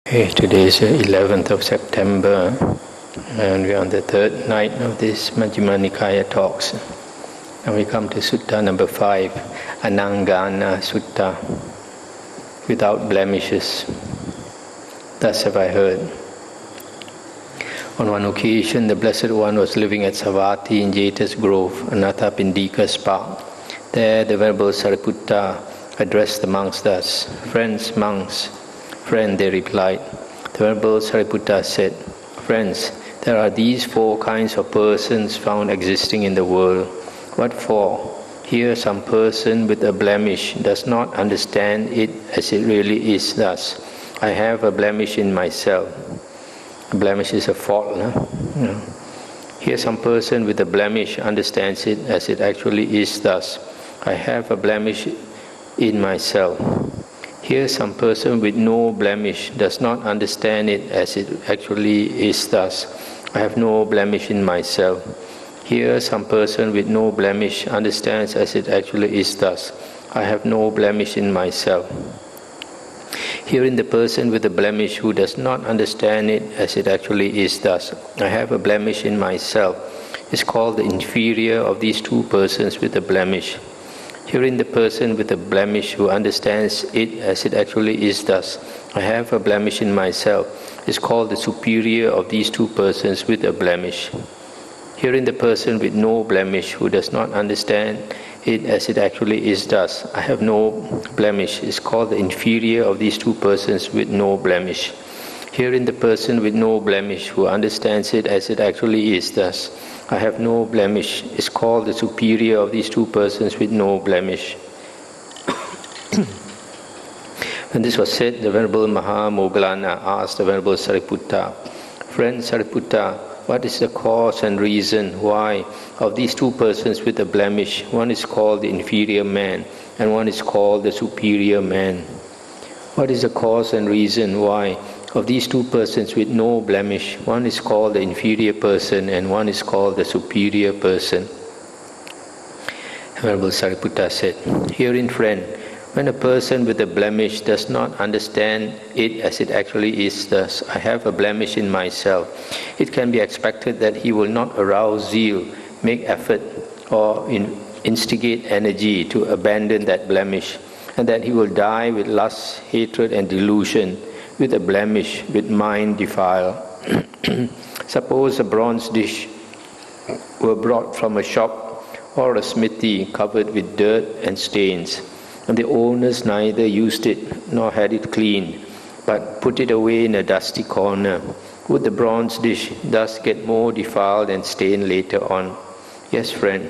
Okay, today is the 11th of September and we are on the third night of this Majjhima Nikaya talks. And we come to Sutta number 5, Anangana Sutta, without blemishes. Thus have I heard. On one occasion, the Blessed One was living at Savatthi in Jeta's Grove, Anathapindika's park. There the Venerable Sariputta addressed the monks thus, "Friends, monks." "Friend," they replied. The Venerable Sariputta said, "Friends, there are these 4 kinds of persons found existing in the world. What for? Here some person with a blemish does not understand it as it really is thus. I have a blemish in myself." A blemish is a fault, no? No. Here some person with a blemish understands it as it actually is thus. I have a blemish in myself. Here some person with no blemish does not understand it as it actually is thus. I have no blemish in myself. Here some person with no blemish understands as it actually is thus. I have no blemish in myself. Herein the person with a blemish who does not understand it as it actually is thus. I have a blemish in myself is called the inferior of these 2 persons with a blemish. Herein the person with a blemish who understands it as it actually is thus, I have a blemish in myself, is called the superior of these 2 persons with a blemish. Herein the person with no blemish who does not understand it as it actually is thus, I have no blemish, is called the inferior of these 2 persons with no blemish. Herein the person with no blemish who understands it as it actually is thus, I have no blemish, is called the superior of these 2 persons with no blemish. When this was said, the Venerable Mahamoggallana asked the Venerable Sariputta, "Friend Sariputta, what is the cause and reason why of these 2 persons with a blemish, one is called the inferior man and one is called the superior man? What is the cause and reason why of these 2 persons with no blemish, one is called the inferior person and one is called the superior person?" Venerable Sariputta said, "Herein, friend, when a person with a blemish does not understand it as it actually is thus, I have a blemish in myself, it can be expected that he will not arouse zeal, make effort, or instigate energy to abandon that blemish, and that he will die with lust, hatred, and delusion, with a blemish, with mind defiled. Suppose a bronze dish were brought from a shop or a smithy covered with dirt and stains, and the owners neither used it nor had it cleaned, but put it away in a dusty corner. Would the bronze dish thus get more defiled and stained later on? Yes, friend.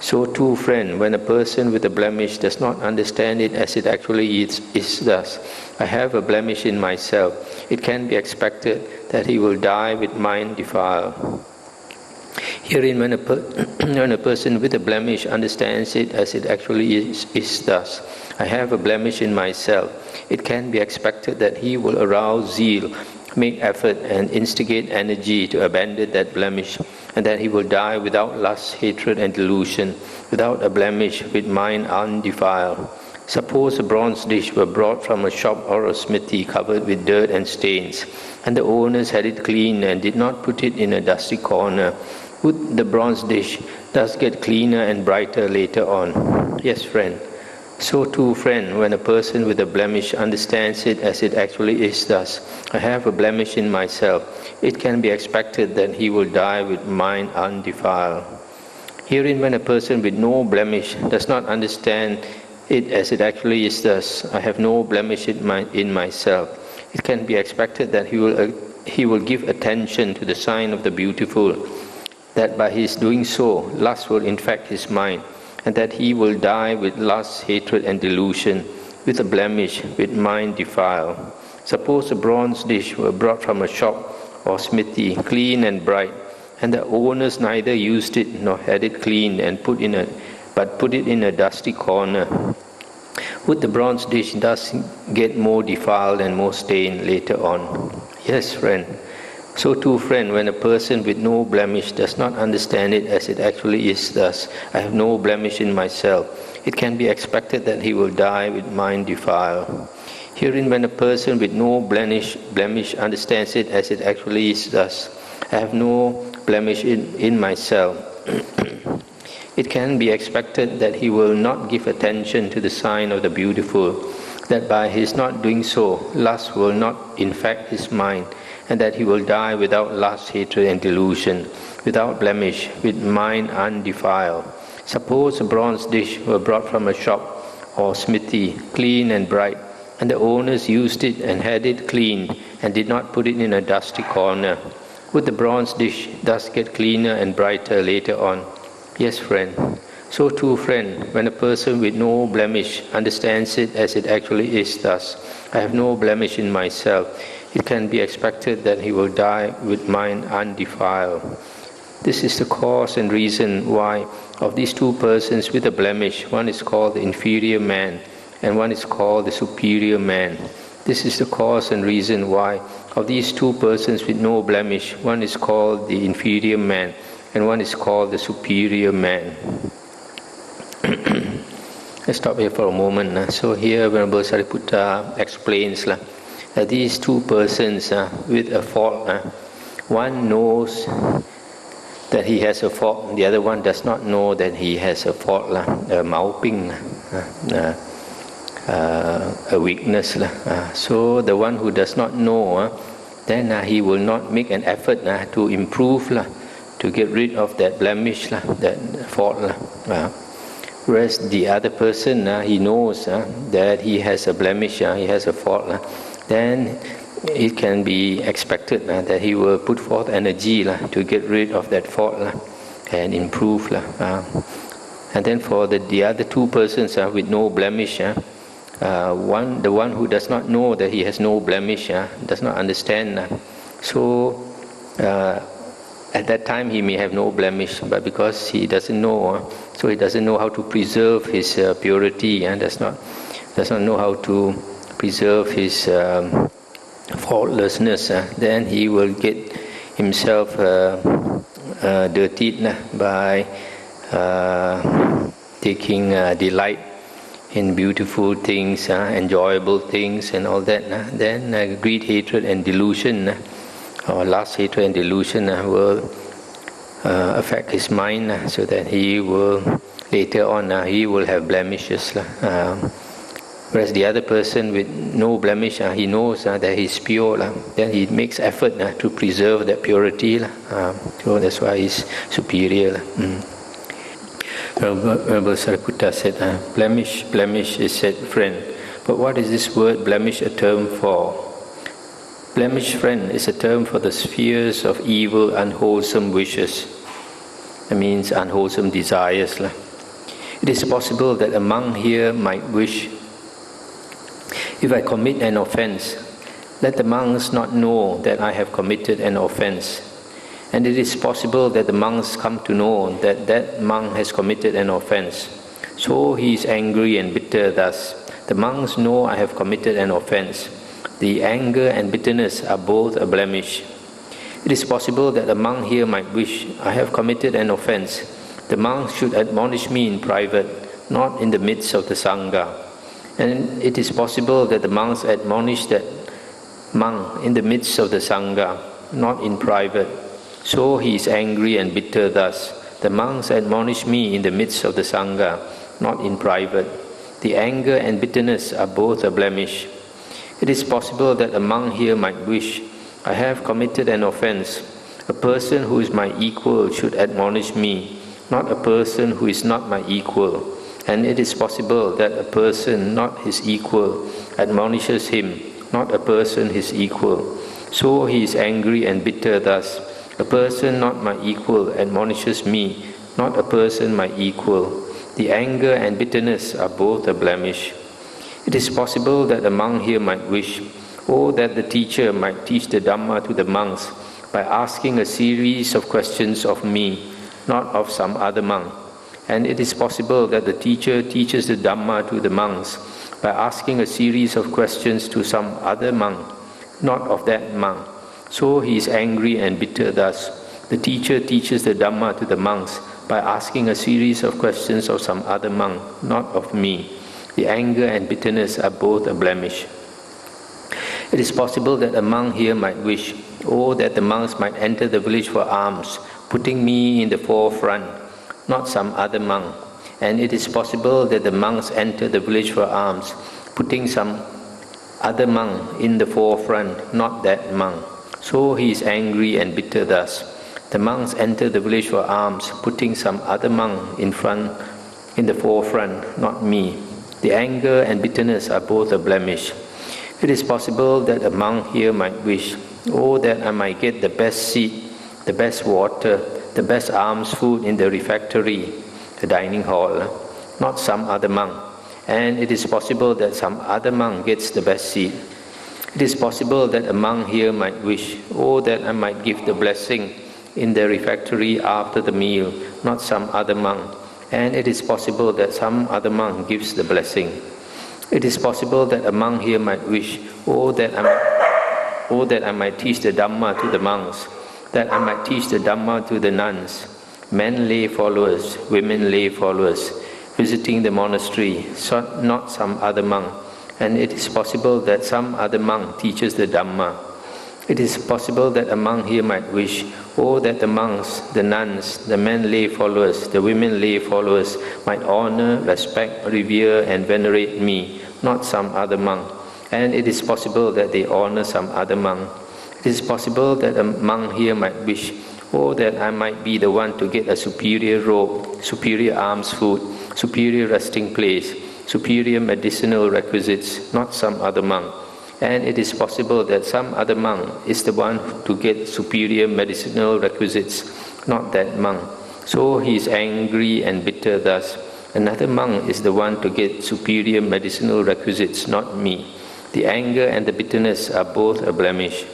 So too, friend, when a person with a blemish does not understand it as it actually is thus, I have a blemish in myself, it can be expected that he will die with mind defiled. Herein, when a person with a blemish understands it as it actually is thus, I have a blemish in myself, it can be expected that he will arouse zeal, make effort, and instigate energy to abandon that blemish, and that he will die without lust, hatred, and delusion, without a blemish, with mind undefiled. Suppose a bronze dish were brought from a shop or a smithy covered with dirt and stains, and the owners had it cleaned and did not put it in a dusty corner. Would the bronze dish thus get cleaner and brighter later on? Yes, friend. So too, friend, when a person with a blemish understands it as it actually is thus, I have a blemish in myself, it can be expected that he will die with mind undefiled. Herein, when a person with no blemish does not understand it as it actually is thus, I have no blemish in myself, it can be expected that he will give attention to the sign of the beautiful, that by his doing so, lust will infect his mind, and that he will die with lust, hatred, and delusion, with a blemish, with mind defiled. Suppose a bronze dish were brought from a shop or smithy, clean and bright, and the owners neither used it nor had it cleaned and put it in a dusty corner. Would the bronze dish thus get more defiled and more stained later on? Yes, friend. So too, friend, when a person with no blemish does not understand it as it actually is thus, I have no blemish in myself, it can be expected that he will die with mind defiled. Herein, when a person with no blemish understands it as it actually is thus, I have no blemish in myself, it can be expected that he will not give attention to the sign of the beautiful, that by his not doing so, lust will not infect his mind, and that he will die without lust, hatred, and delusion, without blemish, with mind undefiled. Suppose a bronze dish were brought from a shop or smithy, clean and bright, and the owners used it and had it cleaned and did not put it in a dusty corner. Would the bronze dish thus get cleaner and brighter later on? Yes, friend. So too, friend, when a person with no blemish understands it as it actually is thus, I have no blemish in myself, it can be expected that he will die with mind undefiled. This is the cause and reason why of these two persons with a blemish, one is called the inferior man, and one is called the superior man. This is the cause and reason why of these two persons with no blemish, one is called the inferior man, and one is called the superior man. Let's stop here for a moment. So here Venerable Sariputta explains that these two persons with a fault, one knows that he has a fault, the other one does not know that he has a fault, a weakness. So the one who does not know, then he will not make an effort to improve, to get rid of that blemish, that fault. Whereas the other person, he knows that he has a blemish, he has a fault, then it can be expected that he will put forth energy to get rid of that fault and improve. And then for the other two persons with no blemish, the one who does not know that he has no blemish, does not understand. So at that time he may have no blemish, but because he doesn't know, so he doesn't know how to preserve his purity, and does not know how to preserve his faultlessness, then he will get himself dirtied by taking delight in beautiful things, enjoyable things and all that. Then greed, hatred and delusion, or lust, hatred and delusion will affect his mind, so that he will later on he will have blemishes. Whereas the other person with no blemish, he knows that he's pure, then he makes effort to preserve that purity. So that's why he's superior. Venerable Sariputta said, blemish is said, friend. But what is this word blemish a term for? Blemish, friend, is a term for the spheres of evil, unwholesome wishes. That means unwholesome desires. It is possible that a monk here might wish, if I commit an offense, let the monks not know that I have committed an offense. And it is possible that the monks come to know that that monk has committed an offense. So he is angry and bitter thus. The monks know I have committed an offense. The anger and bitterness are both a blemish. It is possible that the monk here might wish, I have committed an offense. The monks should admonish me in private, not in the midst of the Sangha. And it is possible that the monks admonish that monk in the midst of the Sangha, not in private. So he is angry and bitter thus. The monks admonish me in the midst of the Sangha, not in private. The anger and bitterness are both a blemish. It is possible that a monk here might wish, I have committed an offense. A person who is my equal should admonish me, not a person who is not my equal. And it is possible that a person not his equal admonishes him, not a person his equal. So he is angry and bitter thus. A person not my equal admonishes me, not a person my equal. The anger and bitterness are both a blemish. It is possible that a monk here might wish, or that the teacher might teach the Dhamma to the monks by asking a series of questions of me, not of some other monk. And it is possible that the teacher teaches the Dhamma to the monks by asking a series of questions to some other monk, not of that monk. So he is angry and bitter thus. The teacher teaches the Dhamma to the monks by asking a series of questions of some other monk, not of me. The anger and bitterness are both a blemish. It is possible that a monk here might wish, or that the monks might enter the village for alms, putting me in the forefront, not some other monk. And it is possible that the monks enter the village for alms, putting some other monk in the forefront, not that monk. So he is angry and bitter thus. The monks enter the village for alms, putting some other monk in the forefront, not me. The anger and bitterness are both a blemish. It is possible that a monk here might wish, oh, that I might get the best seat, the best water, the best alms food in the refectory, the dining hall, not some other monk. And it is possible that some other monk gets the best seat. It is possible that a monk here might wish, oh, that I might give the blessing in the refectory after the meal, not some other monk. And it is possible that some other monk gives the blessing. It is possible that a monk here might wish, oh, that I might teach the Dhamma to the monks, that I might teach the Dhamma to the nuns, men lay followers, women lay followers, visiting the monastery, not some other monk. And it is possible that some other monk teaches the Dhamma. It is possible that a monk here might wish, oh, that the monks, the nuns, the men lay followers, the women lay followers might honor, respect, revere, and venerate me, not some other monk. And it is possible that they honor some other monk. It is possible that a monk here might wish, oh, that I might be the one to get a superior robe, superior alms food, superior resting place, superior medicinal requisites, not some other monk. And it is possible that some other monk is the one to get superior medicinal requisites, not that monk. So he is angry and bitter thus. Another monk is the one to get superior medicinal requisites, not me. The anger and the bitterness are both a blemish.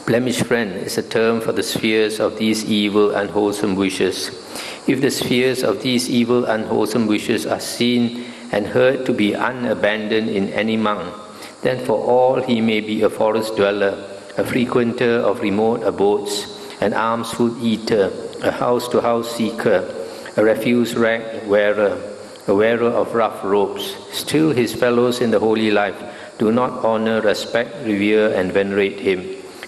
Blemish friend is a term for the spheres of these evil, unwholesome wishes. If the spheres of these evil, unwholesome wishes are seen and heard to be unabandoned in any monk, then for all he may be a forest dweller, a frequenter of remote abodes, an alms food eater, a house-to-house seeker, a refuse rag wearer, a wearer of rough robes, still his fellows in the holy life do not honor, respect, revere, and venerate him.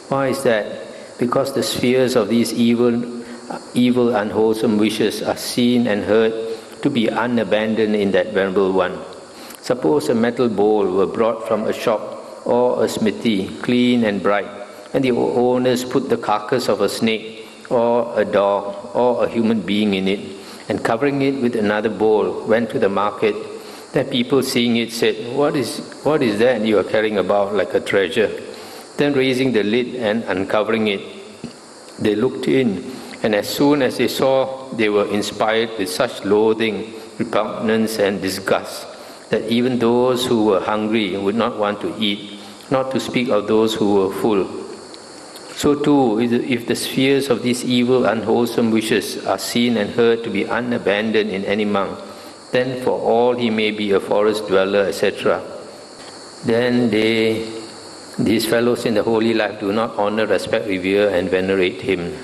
Why is that? Because the spheres of these evil, unwholesome wishes are seen and heard to be unabandoned in that venerable one. Suppose a metal bowl were brought from a shop or a smithy, clean and bright, and the owners put the carcass of a snake or a dog or a human being in it, and covering it with another bowl, went to the market. Then people seeing it said, What is that you are carrying about like a treasure? Then raising the lid and uncovering it, they looked in, and as soon as they saw, they were inspired with such loathing, repugnance, and disgust, that even those who were hungry would not want to eat, not to speak of those who were full. So too, if the spheres of these evil, unwholesome wishes are seen and heard to be unabandoned in any monk, then for all he may be a forest dweller, etc., then these fellows in the holy life do not honor, respect, revere, and venerate him.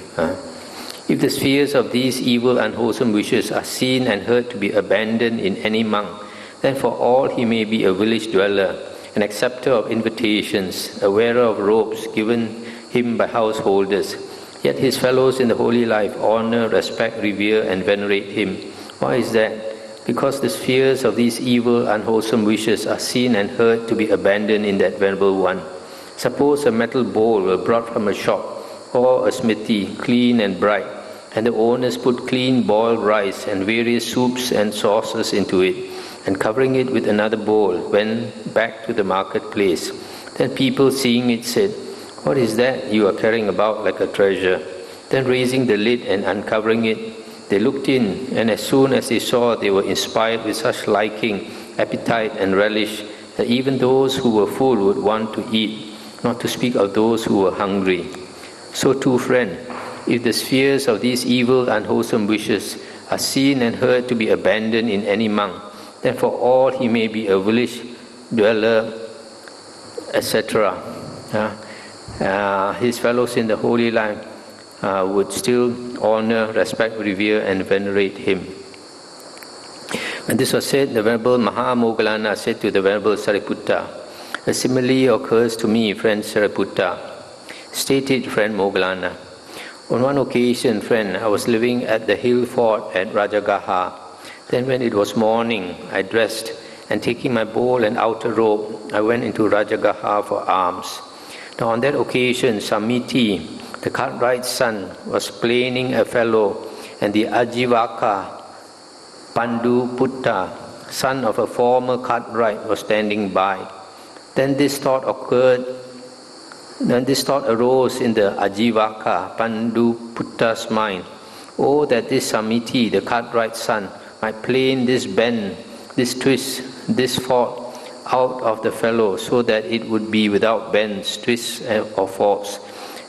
If the spheres of these evil, unwholesome wishes are seen and heard to be abandoned in any monk, then for all he may be a village dweller, an acceptor of invitations, a wearer of robes given him by householders, yet his fellows in the holy life honor, respect, revere, and venerate him. Why is that? Because the spheres of these evil, unwholesome wishes are seen and heard to be abandoned in that venerable one. Suppose a metal bowl were brought from a shop or a smithy, clean and bright, and the owners put clean boiled rice and various soups and sauces into it, and covering it with another bowl, went back to the marketplace. Then people seeing it said, What is that you are carrying about like a treasure? Then raising the lid and uncovering it, they looked in, and as soon as they saw, they were inspired with such liking, appetite, and relish, that even those who were full would want to eat, not to speak of those who were hungry. So too, friend, if the spheres of these evil, unwholesome wishes are seen and heard to be abandoned in any monk, then for all he may be a village dweller, etc., his fellows in the holy life would still honor, respect, revere, and venerate him. When this was said, the Venerable Mahamoggallana said to the Venerable Sariputta, A simile occurs to me, friend Sariputta. Stated friend Moggallana. On one occasion, friend, I was living at the hill fort at Rajagaha. Then when it was morning, I dressed, and taking my bowl and outer robe, I went into Rajagaha for alms. Now on that occasion, Samiti, the cartwright's son, was planing a fellow, and the Ajivaka Pandu Putta, son of a former cartwright, was standing by. Then this thought arose in the Ajivaka Pandu Putta's mind. Oh, that this Samiti, the cartwright's son, might plane this bend, this twist, this fault out of the fellow, so that it would be without bends, twists, or faults,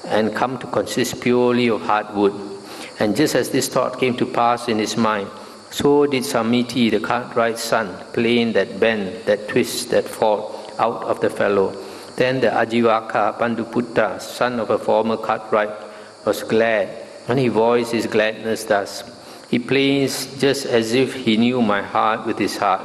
and come to consist purely of hardwood. And just as this thought came to pass in his mind, so did Samiti, the cartwright's son, plane that bend, that twist, that fault out of the fellow. Then the Ajivaka Panduputta, son of a former cartwright, was glad, and he voiced his gladness thus. He planes just as if he knew my heart with his heart.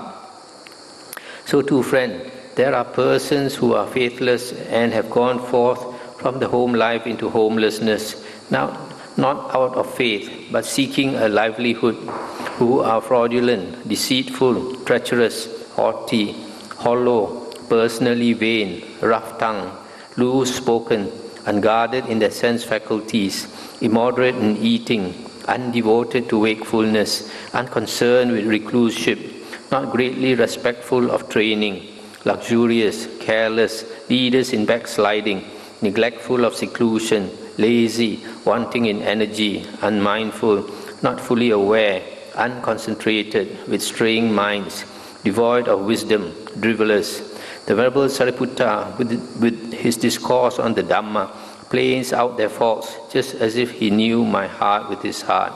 So too, friend, there are persons who are faithless and have gone forth from the home life into homelessness, now not out of faith, but seeking a livelihood, who are fraudulent, deceitful, treacherous, haughty, hollow, personally vain, rough-tongued, loose-spoken, unguarded in their sense faculties, immoderate in eating, undevoted to wakefulness, unconcerned with recluseship, not greatly respectful of training, luxurious, careless, leaders in backsliding, neglectful of seclusion, lazy, wanting in energy, unmindful, not fully aware, unconcentrated, with straying minds, devoid of wisdom, drivelers. The Venerable Sariputta, with his discourse on the Dhamma, planes out their faults, just as if he knew my heart with his heart.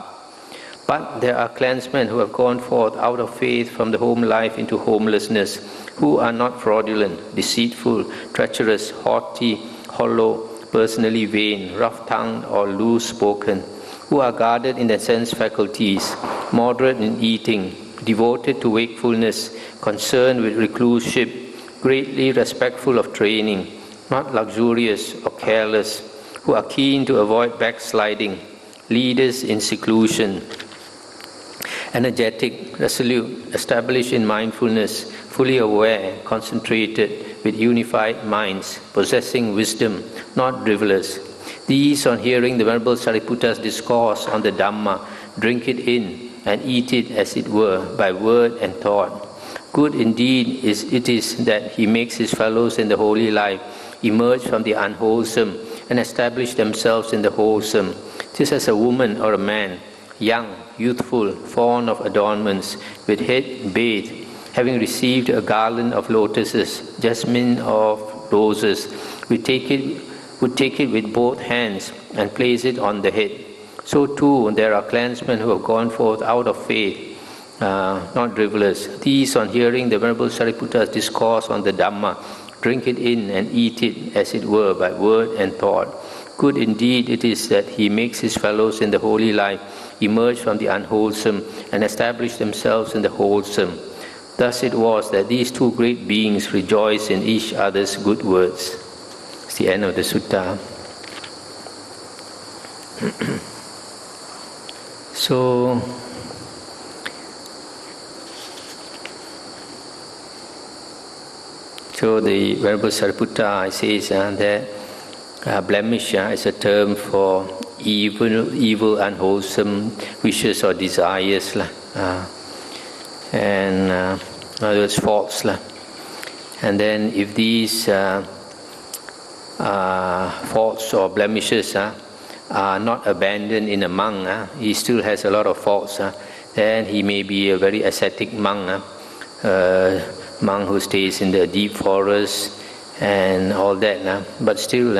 But there are clansmen who have gone forth out of faith from the home life into homelessness, who are not fraudulent, deceitful, treacherous, haughty, hollow, personally vain, rough-tongued or loose-spoken, who are guarded in their sense faculties, moderate in eating, devoted to wakefulness, concerned with recluseship, greatly respectful of training, not luxurious or careless, who are keen to avoid backsliding, leaders in seclusion, energetic, resolute, established in mindfulness, fully aware, concentrated, with unified minds, possessing wisdom, not drivelers. These, on hearing the Venerable Sariputta's discourse on the Dhamma, drink it in and eat it, as it were, by word and thought. Good indeed it is that he makes his fellows in the holy life emerge from the unwholesome and establish themselves in the wholesome, just as a woman or a man, young, youthful, fond of adornments, with head bathed, having received a garland of lotuses, jasmine of roses, would take it with both hands and place it on the head. So too, there are clansmen who have gone forth out of faith, not drivelers. These, on hearing the Venerable Sariputta's discourse on the Dhamma, drink it in and eat it, as it were, by word and thought. Good indeed it is that he makes his fellows in the holy life emerge from the unwholesome and establish themselves in the wholesome. Thus it was that these two great beings rejoiced in each other's good words. It's the end of the sutta. So the Venerable Sariputta says that blemish is a term for evil, unwholesome wishes or desires, and in other words, faults. And then if these faults or blemishes are not abandoned in a monk, he still has a lot of faults, then he may be a very ascetic monk, monk who stays in the deep forest and all that, but still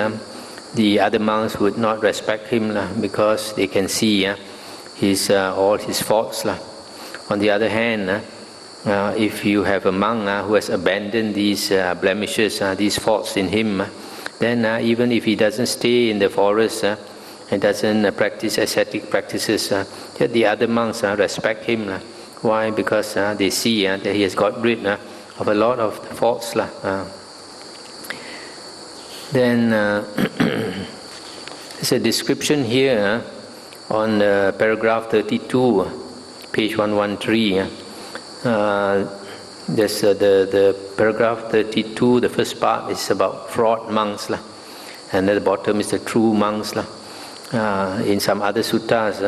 the other monks would not respect him because they can see all his faults. On the other hand, if you have a monk who has abandoned these blemishes, these faults in him, then even if he doesn't stay in the forest and doesn't practice ascetic practices, yet the other monks respect him. Why? Because they see that he has got rid of a lot of faults. Then there's a description here on paragraph 32, page 113. There's the paragraph 32, the first part is about fraud monks, and at the bottom is the true monks. In some other suttas,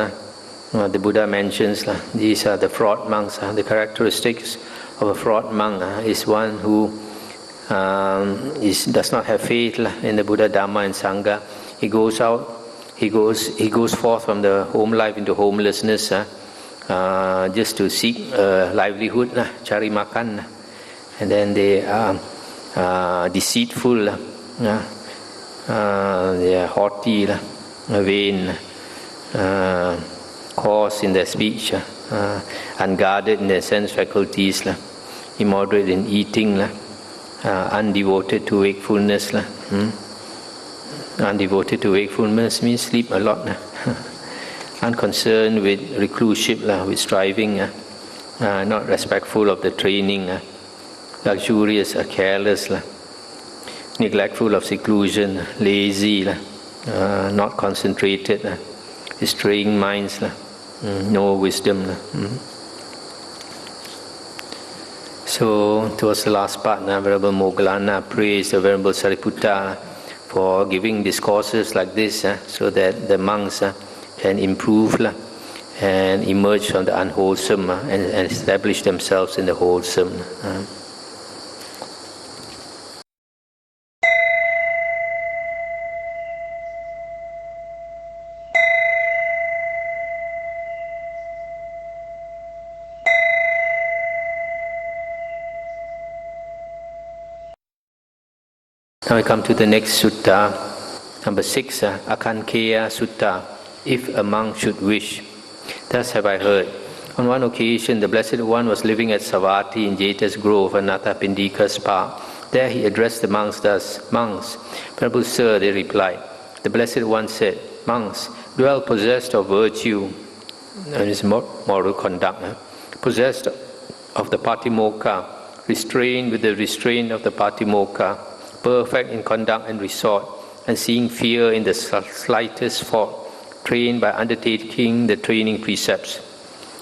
the Buddha mentions these are the fraud monks. The characteristics of a fraud monk is one who does not have faith in the Buddha, Dhamma, and Sangha. He goes out. He goes forth from the home life into homelessness, just to seek livelihood, cari makan, and then they are deceitful, they are haughty, vain, coarse in their speech, unguarded in their sense faculties, immoderate in eating, undevoted to wakefulness. Undevoted to wakefulness means sleep a lot. Unconcerned with recluseship, with striving, not respectful of the training, luxurious, careless, neglectful of seclusion, lazy, not concentrated, straying minds, no wisdom. So towards the last part, Venerable Moggallana praised the Venerable Sariputta for giving discourses like this, so that the monks can improve and emerge from the unwholesome and establish themselves in the wholesome. Now we come to the next sutta, number 6, Akankheya Sutta. If a monk should wish. Thus have I heard. On one occasion, the Blessed One was living at Savatthi in Jeta's Grove, Anathapindika's park. There he addressed the monks thus, "Monks, Prabhu Sir," they replied. The Blessed One said, "Monks, dwell possessed of virtue," and his moral conduct, possessed of the Patimokkha, restrained with the restraint of the Patimokkha, perfect in conduct and resort, and seeing fear in the slightest fault, trained by undertaking the training precepts.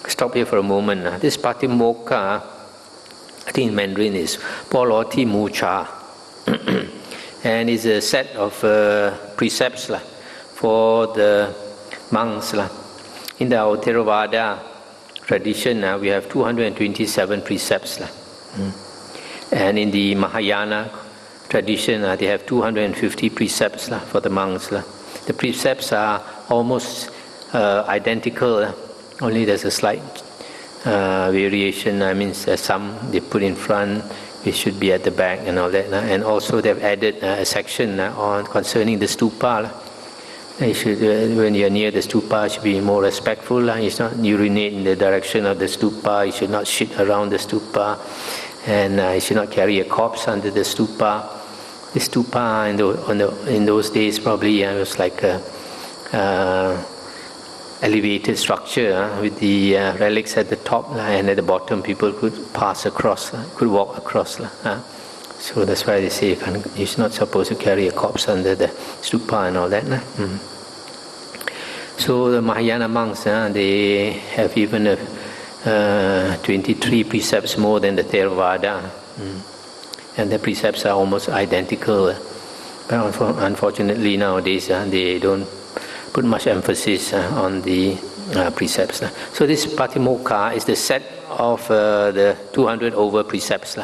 Stop here for a moment. This Patimokkha, I think in Mandarin is Poloti Mucha, and is a set of precepts for the monks. In our Theravada tradition, we have 227 precepts. And in the Mahayana tradition, they have 250 precepts for the monks. The precepts are almost identical, only there's a slight variation. I mean, some they put in front, it should be at the back and all that. And also they've added a section on concerning the stupa. You should, when you're near the stupa, you should be more respectful. You should not urinate in the direction of the stupa. You should not shit around the stupa. And you should not carry a corpse under the stupa. The stupa in those days probably was like a elevated structure with the relics at the top, and at the bottom people could pass across, could walk across. So that's why they say you're not supposed to carry a corpse under the stupa and all that. So the Mahayana monks, they have even 23 precepts more than the Theravada. And the precepts are almost identical. But unfortunately nowadays they don't put much emphasis on the precepts. So this Patimokkha is the set of the 200 over precepts.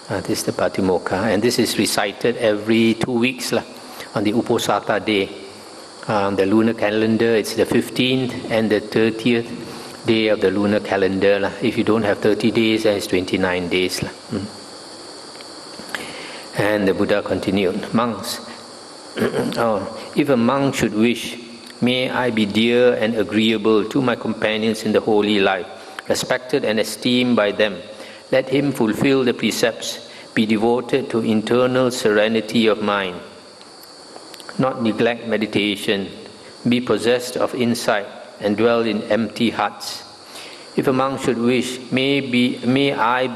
This is the Patimokkha, and this is recited every 2 weeks on the Uposatha day. The lunar calendar, it's the 15th and the 30th day of the lunar calendar. If you don't have 30 days, then it's 29 days. And the Buddha continued, "Monks, if a monk should wish, may I be dear and agreeable to my companions in the holy life, respected and esteemed by them. Let him fulfill the precepts, be devoted to internal serenity of mind, not neglect meditation, be possessed of insight, and dwell in empty huts. If a monk should wish, may I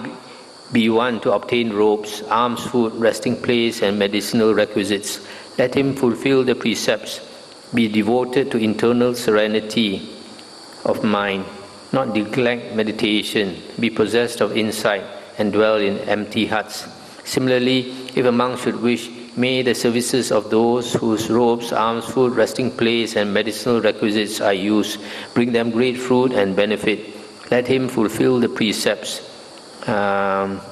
be one to obtain robes, alms, food, resting place, and medicinal requisites. Let him fulfill the precepts, be devoted to internal serenity of mind, not neglect meditation, be possessed of insight, and dwell in empty huts. Similarly, if a monk should wish, may the services of those whose robes, alms, food, resting place, and medicinal requisites are used bring them great fruit and benefit. Let him fulfill the precepts,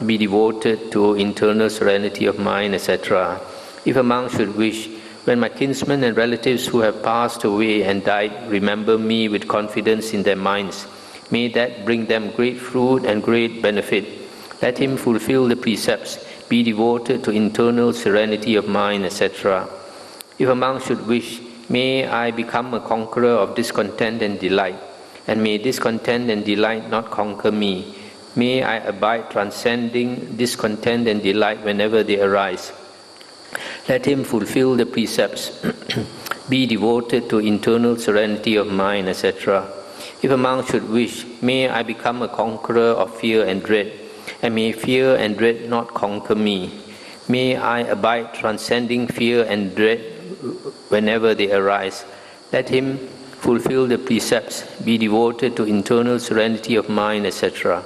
be devoted to internal serenity of mind, etc. If a monk should wish, when my kinsmen and relatives who have passed away and died remember me with confidence in their minds, may that bring them great fruit and great benefit. Let him fulfill the precepts, be devoted to internal serenity of mind, etc. If a monk should wish, may I become a conqueror of discontent and delight, and may discontent and delight not conquer me. May I abide transcending discontent and delight whenever they arise. Let him fulfill the precepts, be devoted to internal serenity of mind, etc. If a monk should wish, may I become a conqueror of fear and dread, and may fear and dread not conquer me. May I abide transcending fear and dread whenever they arise. Let him fulfill the precepts, be devoted to internal serenity of mind, etc.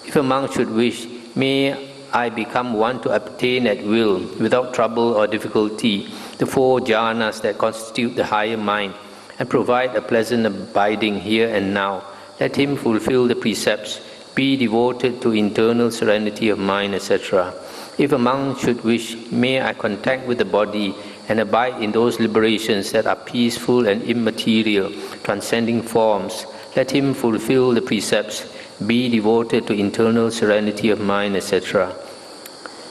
If a monk should wish, may I become one to obtain at will, without trouble or difficulty, the 4 jhanas that constitute the higher mind, and provide a pleasant abiding here and now. Let him fulfill the precepts, be devoted to internal serenity of mind, etc. If a monk should wish, may I contact with the body and abide in those liberations that are peaceful and immaterial, transcending forms. Let him fulfill the precepts, be devoted to internal serenity of mind, etc.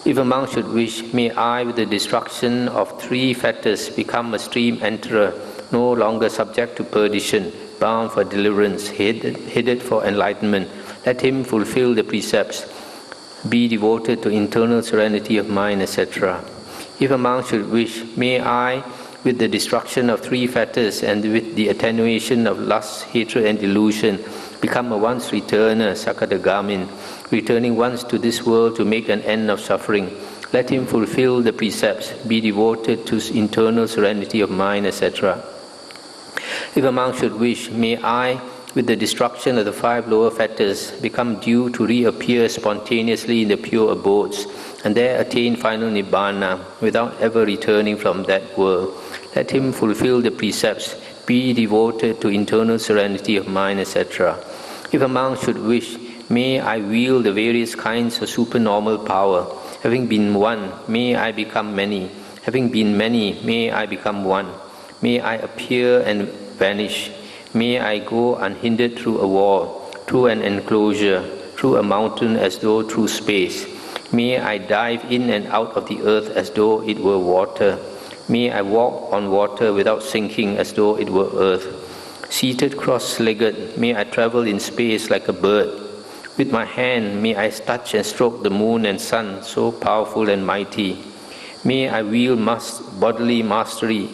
If a monk should wish, may I, with the destruction of 3 fetters, become a stream enterer, no longer subject to perdition, bound for deliverance, headed for enlightenment. Let him fulfill the precepts, be devoted to internal serenity of mind, etc. If a monk should wish, may I, with the destruction of 3 fetters and with the attenuation of lust, hatred, and delusion, become a once returner, Sakadagamin, returning once to this world to make an end of suffering. Let him fulfill the precepts, be devoted to internal serenity of mind, etc. If a monk should wish, may I, with the destruction of the 5 lower fetters, become due to reappear spontaneously in the pure abodes, and there attain final nibbana, without ever returning from that world. Let him fulfill the precepts, be devoted to internal serenity of mind, etc. If a monk should wish, may I wield the various kinds of supernormal power. Having been one, may I become many. Having been many, may I become one. May I appear and vanish. May I go unhindered through a wall, through an enclosure, through a mountain as though through space. May I dive in and out of the earth as though it were water. May I walk on water without sinking as though it were earth. Seated cross-legged, may I travel in space like a bird. With my hand, may I touch and stroke the moon and sun, so powerful and mighty. May I wield bodily mastery,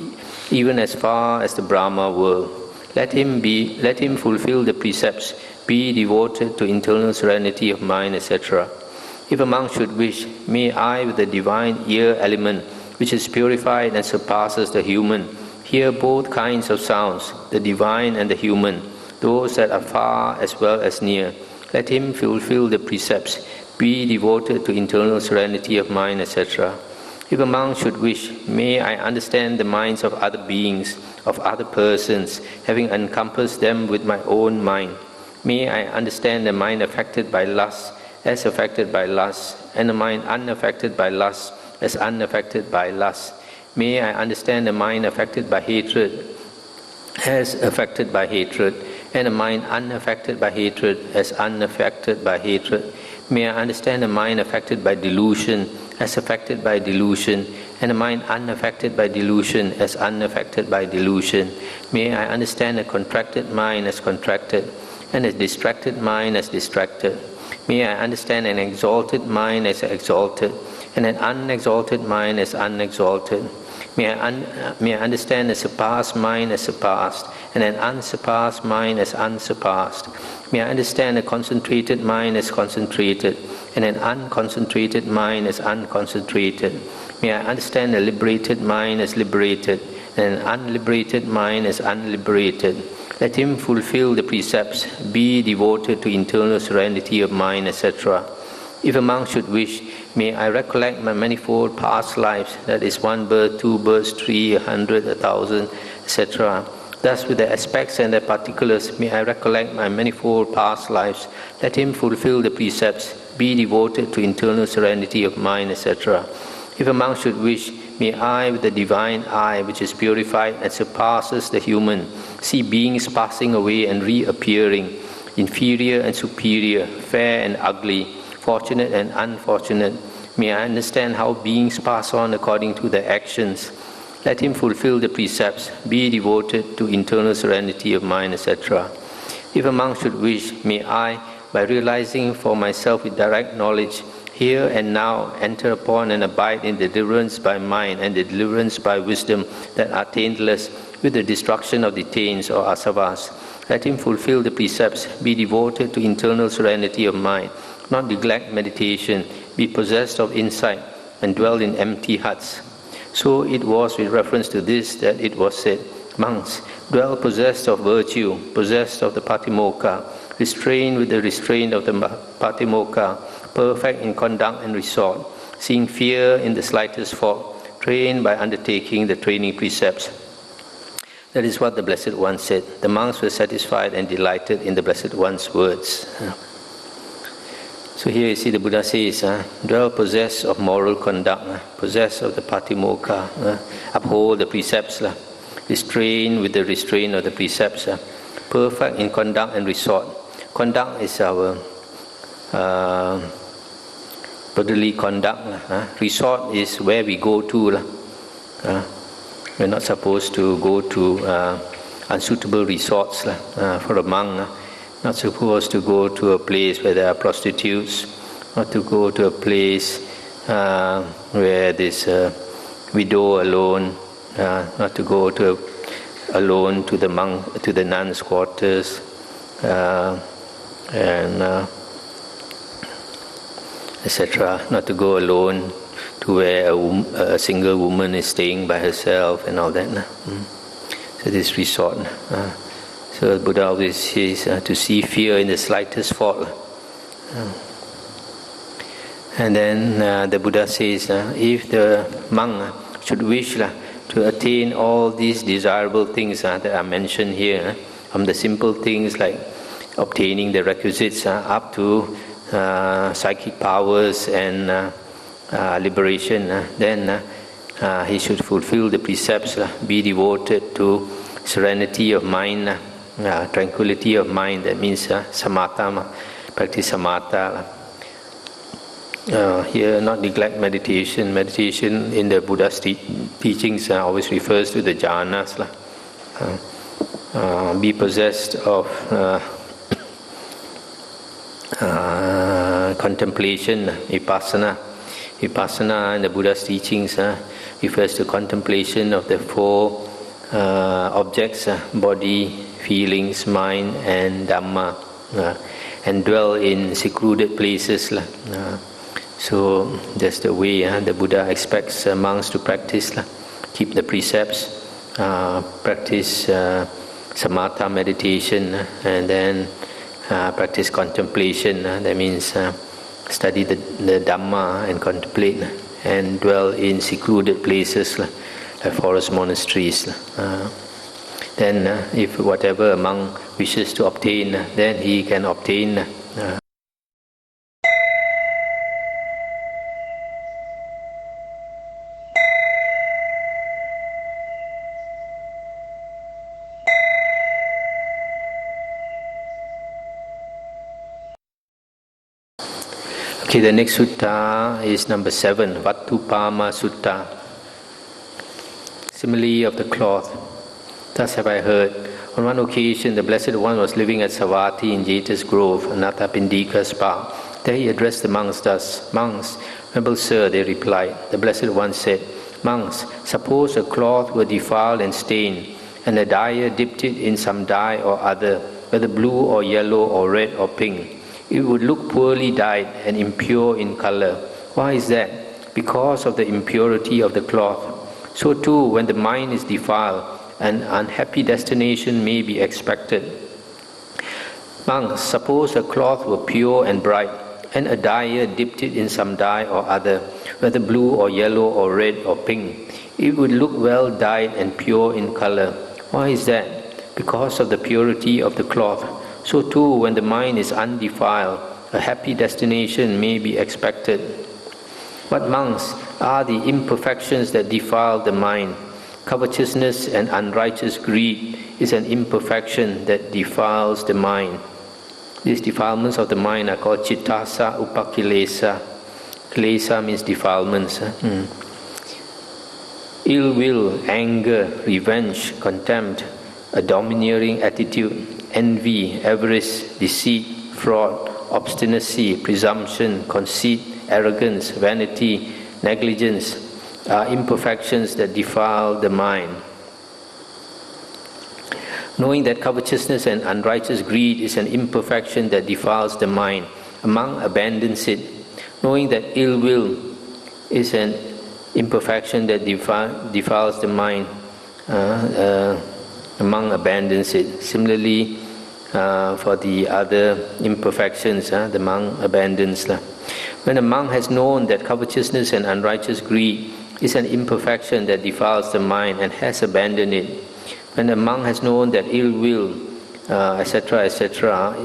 even as far as the Brahma world. Let him fulfill the precepts, be devoted to internal serenity of mind, etc. If a monk should wish, may I, with the divine ear element, which is purified and surpasses the human, hear both kinds of sounds, the divine and the human, those that are far as well as near. Let him fulfill the precepts, be devoted to internal serenity of mind, etc. If a monk should wish, may I understand the minds of other beings, of other persons, having encompassed them with my own mind. May I understand the mind affected by lust as affected by lust, and the mind unaffected by lust as unaffected by lust. May I understand the mind affected by hatred as affected by hatred, and the mind unaffected by hatred as unaffected by hatred. May I understand the mind affected by delusion as affected by delusion, and the mind unaffected by delusion as unaffected by delusion. May I understand a contracted mind as contracted, and a distracted mind as distracted. May I understand an exalted mind as exalted, and an unexalted mind as unexalted. May I understand a surpassed mind as surpassed, and an unsurpassed mind as unsurpassed. May I understand a concentrated mind as concentrated, and an unconcentrated mind as unconcentrated. May I understand a liberated mind as liberated, and an unliberated mind as unliberated. Let him fulfill the precepts, be devoted to internal serenity of mind, etc. If a monk should wish, may I recollect my manifold past lives, that is 1 birth, 2 births, 3, 100, 1,000, etc. Thus with the aspects and the particulars, may I recollect my manifold past lives. Let him fulfill the precepts, be devoted to internal serenity of mind, etc. If a monk should wish, may I with the divine eye, which is purified and surpasses the human, see beings passing away and reappearing, inferior and superior, fair and ugly, fortunate and unfortunate. May I understand how beings pass on according to their actions. Let him fulfill the precepts, be devoted to internal serenity of mind, etc. If a monk should wish, may I, by realizing for myself with direct knowledge, here and now enter upon and abide in the deliverance by mind and the deliverance by wisdom that are taintless with the destruction of the taints or asavas. Let him fulfill the precepts, be devoted to internal serenity of mind, not neglect meditation, be possessed of insight, and dwell in empty huts. So it was with reference to this that it was said, monks, dwell possessed of virtue, possessed of the patimokkha, restrained with the restraint of the patimokkha, perfect in conduct and resort, seeing fear in the slightest fault, trained by undertaking the training precepts. That is what the Blessed One said. The monks were satisfied and delighted in the Blessed One's words. So here you see the Buddha says, dwell possessed of moral conduct, possessed of the patimokkha, uphold the precepts, restrain with the restraint of the precepts, perfect in conduct and resort. Conduct is our bodily conduct. Resort is where we go to. We're not supposed to go to unsuitable resorts for a monk. Not supposed to go to a place where there are prostitutes, not to go to a place where there's a widow alone, not to go to alone to the nuns' quarters, and etc. Not to go alone to where a single woman is staying by herself and all that. So this resort. So Buddha always says to see fear in the slightest fault. And then the Buddha says, if the monk should wish to attain all these desirable things that are mentioned here, from the simple things like obtaining the requisites up to psychic powers and liberation, then he should fulfill the precepts, be devoted to serenity of mind, tranquility of mind. That means samatha, practice samatha. Here, not neglect meditation. Meditation in the Buddha's teachings always refers to the jhanas. Be possessed of contemplation, vipassana. Vipassana in the Buddha's teachings refers to contemplation of the four objects, body, feelings, mind, and Dhamma, and dwell in secluded places. So that's the way the Buddha expects monks to practice. Keep the precepts, practice samatha meditation, and then practice contemplation. That means study the Dhamma and contemplate, and dwell in secluded places like forest monasteries. Then if whatever a monk wishes to obtain, then he can obtain. Okay, the next sutta is number 7, Vattupama Sutta. Simile of the cloth. Thus have I heard. On one occasion, the Blessed One was living at Savatthi in Jeta's Grove, Anathapindika's park. There he addressed the monks thus, "Monks, noble sir," they replied. The Blessed One said, Monks, suppose a cloth were defiled and stained, and a dyer dipped it in some dye or other, whether blue or yellow or red or pink. It would look poorly dyed and impure in color. Why is that? Because of the impurity of the cloth. So too, when the mind is defiled, an unhappy destination may be expected. Monks, suppose a cloth were pure and bright, and a dyer dipped it in some dye or other, whether blue or yellow or red or pink. It would look well dyed and pure in color. Why is that? Because of the purity of the cloth. So too, when the mind is undefiled, a happy destination may be expected. What, monks, are the imperfections that defile the mind? Covetousness and unrighteous greed is an imperfection that defiles the mind. These defilements of the mind are called chittasa upakilesa. Kilesa means defilements. Ill will, anger, revenge, contempt, a domineering attitude, envy, avarice, deceit, fraud, obstinacy, presumption, conceit, arrogance, vanity, negligence are imperfections that defile the mind. Knowing that covetousness and unrighteous greed is an imperfection that defiles the mind, a monk abandons it. Knowing that ill will is an imperfection that defiles the mind, a monk abandons it. Similarly, for the other imperfections, the monk abandons. When a monk has known that covetousness and unrighteous greed is an imperfection that defiles the mind and has abandoned it, when a monk has known that ill will, etc.,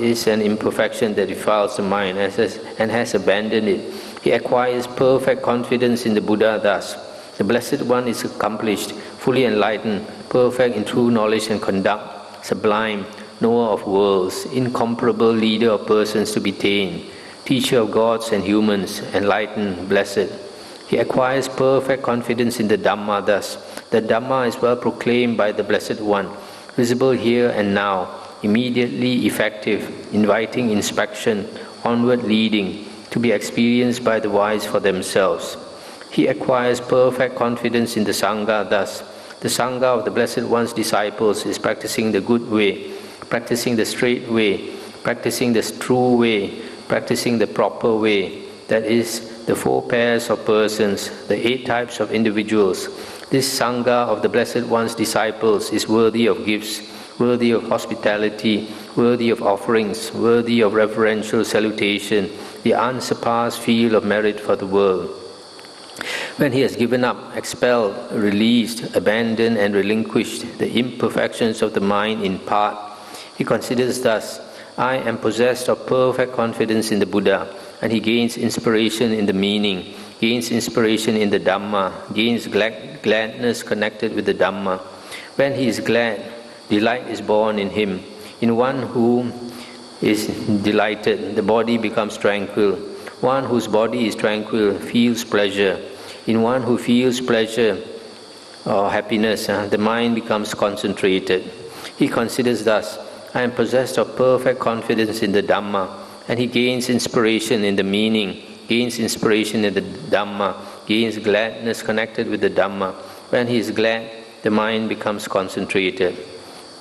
is an imperfection that defiles the mind and has abandoned it, he acquires perfect confidence in the Buddha thus. The Blessed One is accomplished, fully enlightened, perfect in true knowledge and conduct, sublime, knower of worlds, incomparable leader of persons to be tamed, teacher of gods and humans, enlightened, blessed. He acquires perfect confidence in the Dhamma thus. The Dhamma is well proclaimed by the Blessed One, visible here and now, immediately effective, inviting inspection, onward leading, to be experienced by the wise for themselves. He acquires perfect confidence in the Sangha thus. The Sangha of the Blessed One's disciples is practicing the good way, practicing the straight way, practicing the true way, practicing the proper way, that is, the 4 pairs of persons, the 8 types of individuals. This Sangha of the Blessed One's disciples is worthy of gifts, worthy of hospitality, worthy of offerings, worthy of reverential salutation, the unsurpassed field of merit for the world. When he has given up, expelled, released, abandoned and relinquished the imperfections of the mind in part, he considers thus, I am possessed of perfect confidence in the Buddha, and he gains inspiration in the meaning, gains inspiration in the Dhamma, gains gladness connected with the Dhamma. When he is glad, delight is born in him. In one who is delighted, the body becomes tranquil. One whose body is tranquil feels pleasure. In one who feels pleasure or happiness, the mind becomes concentrated. He considers thus, I am possessed of perfect confidence in the Dhamma, and he gains inspiration in the meaning, gains inspiration in the Dhamma, gains gladness connected with the Dhamma. When he is glad, the mind becomes concentrated.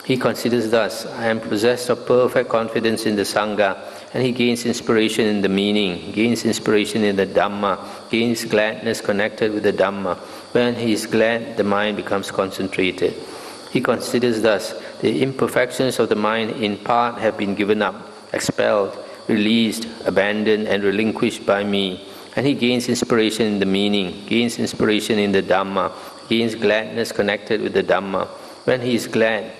He considers thus, I am possessed of perfect confidence in the Sangha, and he gains inspiration in the meaning, gains inspiration in the Dhamma, gains gladness connected with the Dhamma. When he is glad, the mind becomes concentrated. He considers thus, the imperfections of the mind in part have been given up, expelled, released, abandoned and relinquished by me. And he gains inspiration in the meaning, gains inspiration in the Dhamma, gains gladness connected with the Dhamma. When he is glad,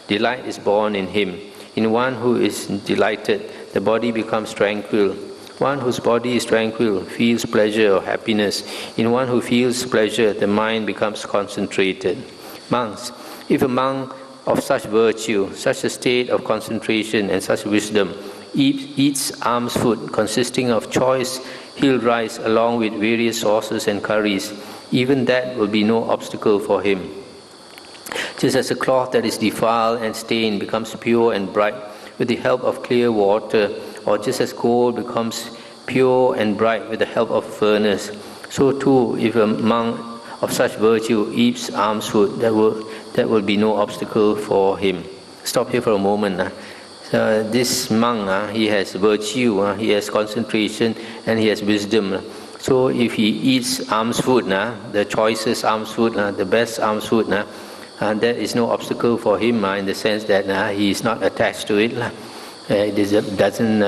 delight is born in him. In one who is delighted, the body becomes tranquil. One whose body is tranquil feels pleasure or happiness. In one who feels pleasure, the mind becomes concentrated. Monks, if a monk of such virtue, such a state of concentration and such wisdom, eats alms food consisting of choice hilled rice along with various sauces and curries, even that will be no obstacle for him. Just as a cloth that is defiled and stained becomes pure and bright with the help of clear water, or just as gold becomes pure and bright with the help of a furnace, so too if a monk of such virtue eats alms food, that will be no obstacle for him. Stop here for a moment. This monk, he has virtue, he has concentration, and he has wisdom. So if he eats alms food, the choicest alms food, the best alms food, there is no obstacle for him in the sense that he is not attached to it. It doesn't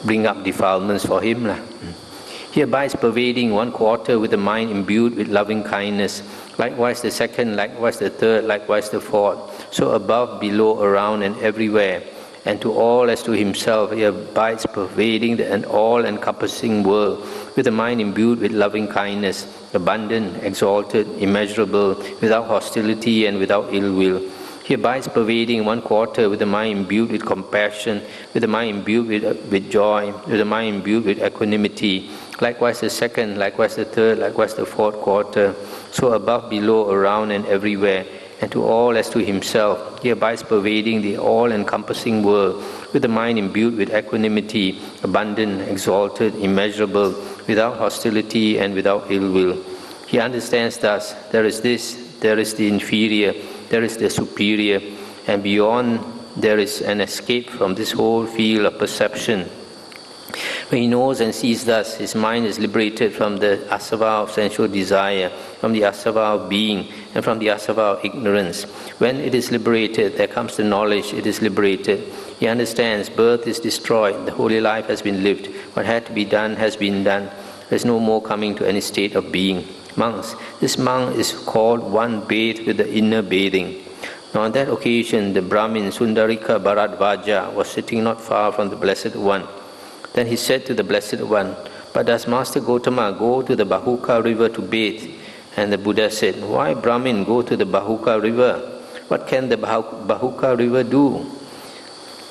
bring up defilements for him. He abides pervading one quarter with the mind imbued with loving kindness. Likewise the second, likewise the third, likewise the fourth. So above, below, around, and everywhere. And to all as to himself, he abides pervading an all-encompassing world with the mind imbued with loving kindness, abundant, exalted, immeasurable, without hostility and without ill will. He abides pervading one quarter with the mind imbued with compassion, with the mind imbued with joy, with the mind imbued with equanimity. Likewise the second, likewise the third, likewise the fourth quarter. So above, below, around, and everywhere. And to all as to himself, he abides pervading the all-encompassing world with the mind imbued with equanimity, abundant, exalted, immeasurable, without hostility and without ill will. He understands thus, there is this, there is the inferior, there is the superior, and beyond there is an escape from this whole field of perception. When he knows and sees thus, his mind is liberated from the asava of sensual desire, from the asava of being, and from the asava of ignorance. When it is liberated, there comes the knowledge it is liberated. He understands birth is destroyed, the holy life has been lived, what had to be done has been done. There is no more coming to any state of being. Monks, this monk is called one bathed with the inner bathing. Now on that occasion, the Brahmin Sundarika Bharadvaja was sitting not far from the Blessed One. Then he said to the Blessed One, "But does Master Gotama go to the Bahuka river to bathe?" And the Buddha said, "Why Brahmin go to the Bahuka river? What can the Bahuka river do?"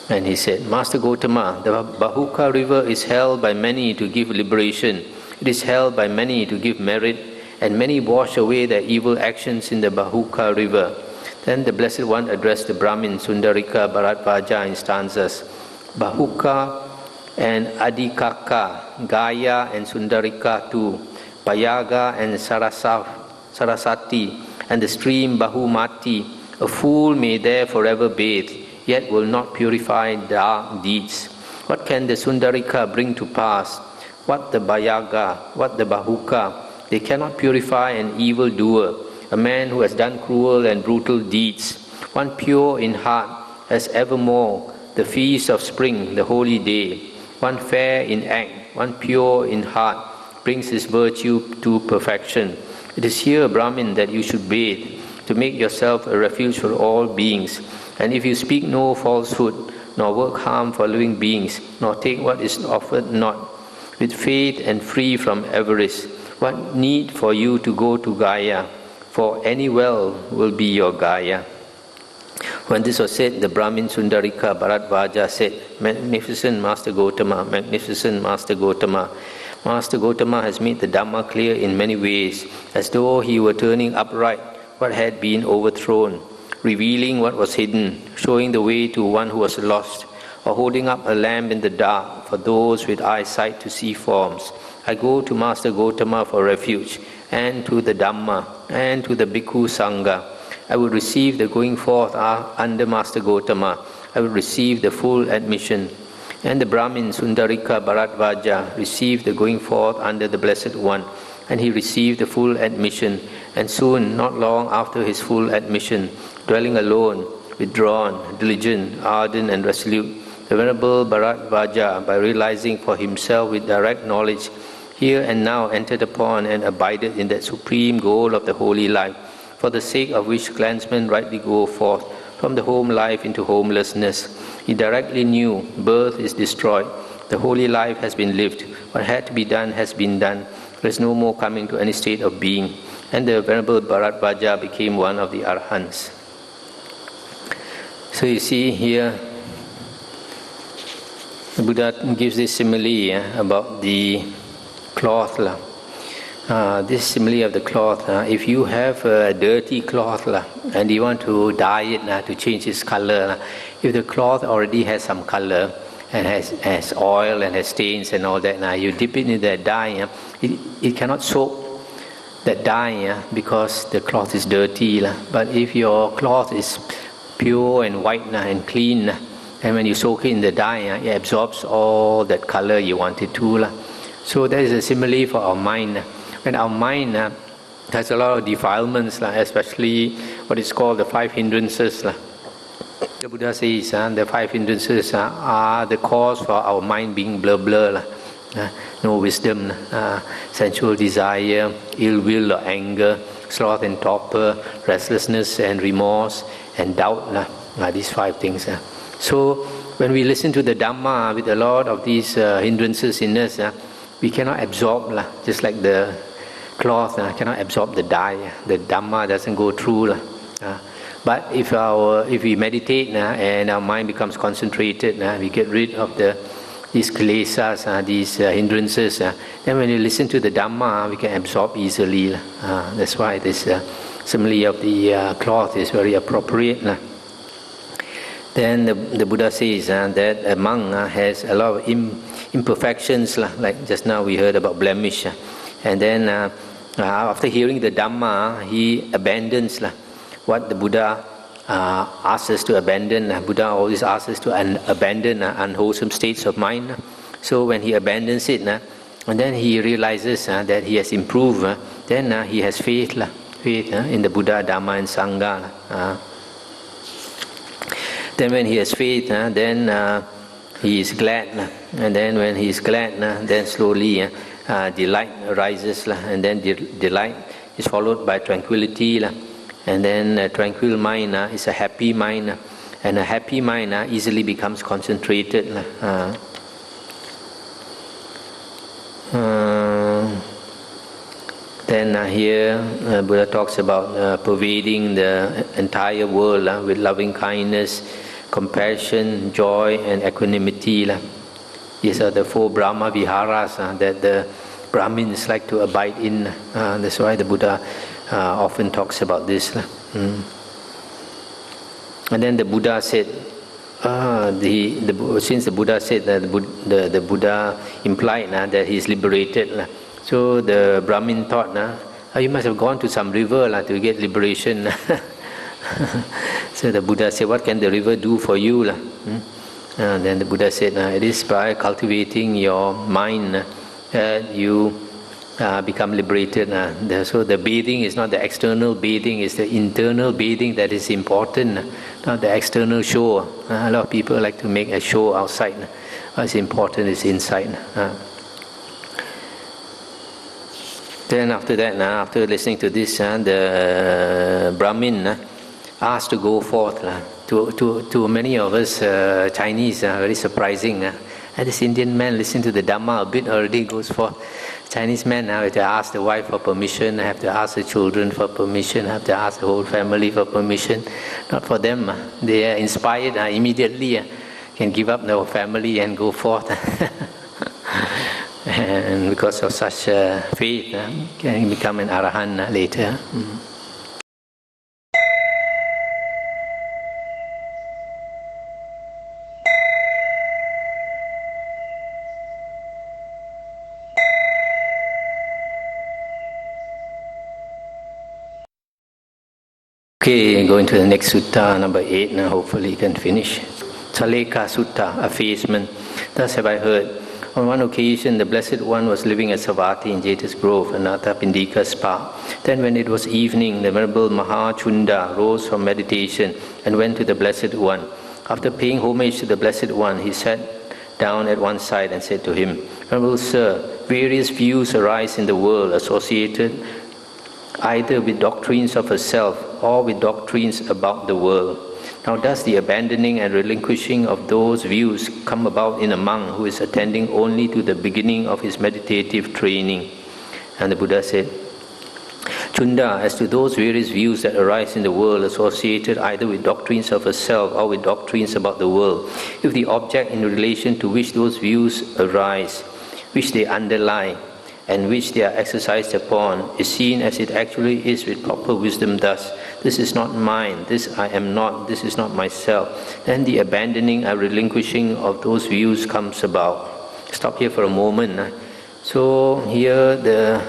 And he said, "Master Gotama, the Bahuka river is held by many to give liberation. It is held by many to give merit, and many wash away their evil actions in the Bahuka river." Then the Blessed One addressed the Brahmin Sundarika Bharadvaja in stanzas. Bahuka and Adhikaka, Gaya and Sundarika too, Payaga and Sarasati, and the stream Bahumati. A fool may there forever bathe, yet will not purify dark deeds. What can the Sundarika bring to pass? What the Payaga, what the Bahuka? They cannot purify an evil doer, a man who has done cruel and brutal deeds. One pure in heart has evermore the feast of spring, the holy day. One fair in act, one pure in heart, brings his virtue to perfection. It is here, Brahmin, that you should bathe, to make yourself a refuge for all beings. And if you speak no falsehood, nor work harm for living beings, nor take what is offered not, with faith and free from avarice, what need for you to go to Gaya? For any well will be your Gaya. When this was said, the Brahmin Sundarika Bharadvaja said, "Magnificent Master Gotama, magnificent Master Gotama. Master Gotama has made the Dhamma clear in many ways, as though he were turning upright what had been overthrown, revealing what was hidden, showing the way to one who was lost, or holding up a lamp in the dark for those with eyesight to see forms. I go to Master Gotama for refuge, and to the Dhamma, and to the Bhikkhu Sangha. I will receive the going forth under Master Gotama. I will receive the full admission." And the Brahmin Sundarika Bharadvaja received the going forth under the Blessed One, and he received the full admission. And soon, not long after his full admission, dwelling alone, withdrawn, diligent, ardent, and resolute, the Venerable Bharadvaja, by realizing for himself with direct knowledge, here and now entered upon and abided in that supreme goal of the holy life, for the sake of which clansmen rightly go forth from the home life into homelessness. He directly knew birth is destroyed, the holy life has been lived, what had to be done has been done, there is no more coming to any state of being. And the Venerable Bharadvaja became one of the Arhants. So you see here, the Buddha gives this simile about the cloth. This simile of the cloth, if you have a dirty cloth and you want to dye it to change its color, if the cloth already has some color and has oil and has stains and all that, you dip it in that dye, it cannot soak that dye because the cloth is dirty. But if your cloth is pure and white and clean, and when you soak it in the dye, it absorbs all that color you want it to. So that is a simile for our mind. When our mind has a lot of defilements, especially what is called the 5 hindrances. The Buddha says the 5 hindrances are the cause for our mind being blur. No wisdom, sensual desire, ill will or anger, sloth and torpor, restlessness and remorse, and doubt. These 5 things. So when we listen to the Dhamma with a lot of these hindrances in us, we cannot absorb, just like the cloth cannot absorb the dye. The Dhamma doesn't go through. But if we meditate and our mind becomes concentrated, we get rid of these kilesas, these hindrances, then when you listen to the Dhamma, we can absorb easily. That's why this simile of the cloth is very appropriate. Then the Buddha says that a monk has a lot of imperfections, like just now we heard about blemish. And then after hearing the Dhamma, he abandons what the Buddha asks us to abandon. Buddha always asks us to abandon unwholesome states of mind. So when he abandons it, and then he realizes that he has improved, then he has faith in the Buddha, Dhamma and Sangha. Then when he has faith, then he is glad. And then when he is glad, then slowly delight arises. And then delight is followed by tranquility. And then a tranquil mind is a happy mind. And a happy mind easily becomes concentrated. Then here Buddha talks about pervading the entire world with loving kindness, compassion, joy and equanimity. These are the 4 Brahma Viharas that the Brahmins like to abide in. That's why the Buddha often talks about this. And then the Buddha said, since the Buddha said that the Buddha implied that he is liberated, so the Brahmin thought, you must have gone to some river to get liberation. So the Buddha said, what can the river do for you? And then the Buddha said, it is by cultivating your mind that you become liberated. So the bathing is not the external bathing, it's the internal bathing that is important, not the external show. A lot of people like to make a show outside. What's important is inside. Then after that, after listening to this, the Brahmin asked to go forth. To many of us Chinese, very surprising. And this Indian man listening to the Dhamma a bit already goes forth. Chinese man have to ask the wife for permission, have to ask the children for permission, have to ask the whole family for permission. Not for them. They are inspired immediately, can give up their family and go forth. And because of such faith, can become an arahant later. Okay, going to the next sutta, number 8 now, hopefully you can finish. Saleka Sutta, Effacement. Thus have I heard. On one occasion, the Blessed One was living at Savatthi in Jeta's Grove, Anathapindika's park. Then when it was evening, the Venerable Mahachunda rose from meditation and went to the Blessed One. After paying homage to the Blessed One, he sat down at one side and said to him, Venerable Sir, various views arise in the world associated either with doctrines of a self or with doctrines about the world. Now does the abandoning and relinquishing of those views come about in a monk who is attending only to the beginning of his meditative training? And the Buddha said, Chunda, as to those various views that arise in the world associated either with doctrines of a self or with doctrines about the world, if the object in relation to which those views arise, which they underlie, and which they are exercised upon, is seen as it actually is with proper wisdom thus, this is not mine, this I am not, this is not myself, then the abandoning and relinquishing of those views comes about. Stop here for a moment. So here the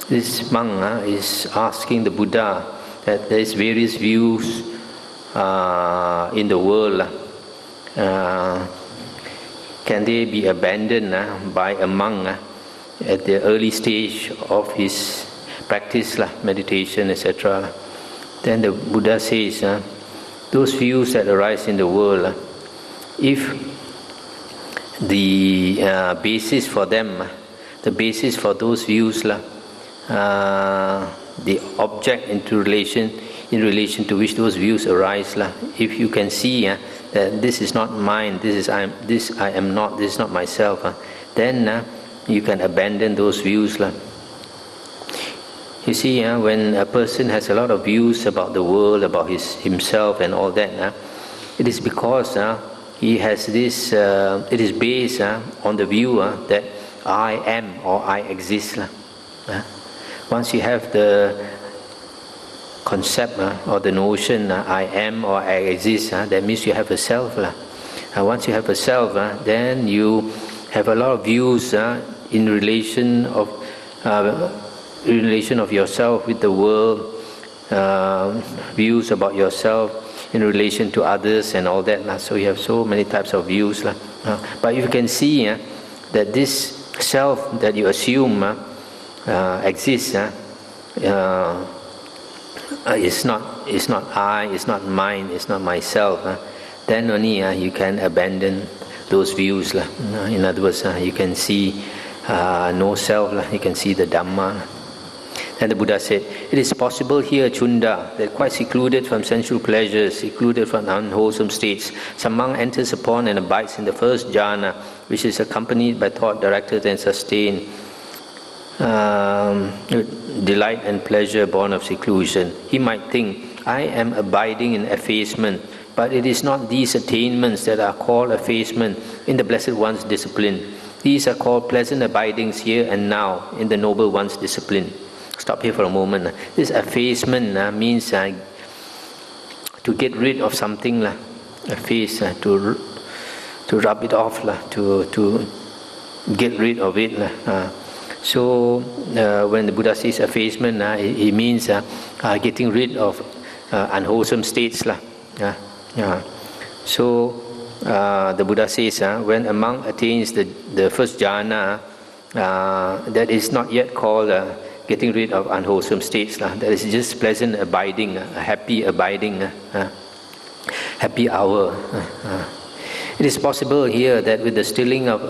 this monk is asking the Buddha that there is various views in the world. Can they be abandoned by a monk at the early stage of his practice, meditation, etc.? Then the Buddha says, those views that arise in the world, if the basis for them, the basis for those views, the object in relation to which those views arise, if you can see that this is not mine, this I am not, this is not myself, then you can abandon those views. You see, when a person has a lot of views about the world, about himself and all that, it is because he has this, it is based on the view that I am or I exist. Once you have the concept or the notion I am or I exist, that means you have a self. Once you have a self, then you have a lot of views in relation of yourself with the world, views about yourself in relation to others and all that. So you have so many types of views. But if you can see that this self that you assume exists, it's not I, it's not mine, it's not myself, then only you can abandon those views. In other words, you can see no self, you can see the Dhamma. And the Buddha said, it is possible here, Chunda, that quite secluded from sensual pleasures, secluded from unwholesome states, some monk enters upon and abides in the first jhana, which is accompanied by thought directed and sustained, delight and pleasure born of seclusion. He might think, I am abiding in effacement, but it is not these attainments that are called effacement in the Blessed One's discipline. These are called pleasant abidings here and now in the Noble One's discipline. Stop here for a moment. This effacement means to get rid of something, efface, to rub it off, to get rid of it. So when the Buddha says effacement, it means getting rid of unwholesome states. So the Buddha says when a monk attains the first jhana, that is not yet called getting rid of unwholesome states. That is just pleasant abiding, a happy abiding, happy hour. It is possible here that with the stilling of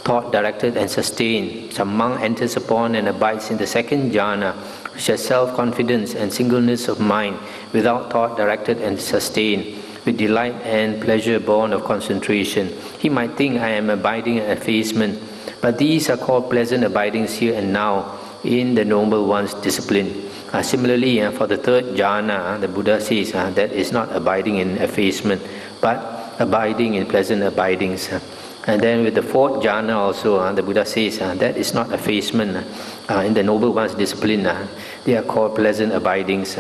thought directed and sustained, some monk enters upon and abides in the second jhana, which has self-confidence and singleness of mind, without thought directed and sustained, with delight and pleasure born of concentration. He might think, I am abiding in effacement, but these are called pleasant abidings here and now in the Noble One's discipline. Similarly, for the third jhana, the Buddha says that is not abiding in effacement, but abiding in pleasant abidings. And then with the fourth jhana also, the Buddha says that is not effacement. In the Noble One's discipline, they are called pleasant abidings.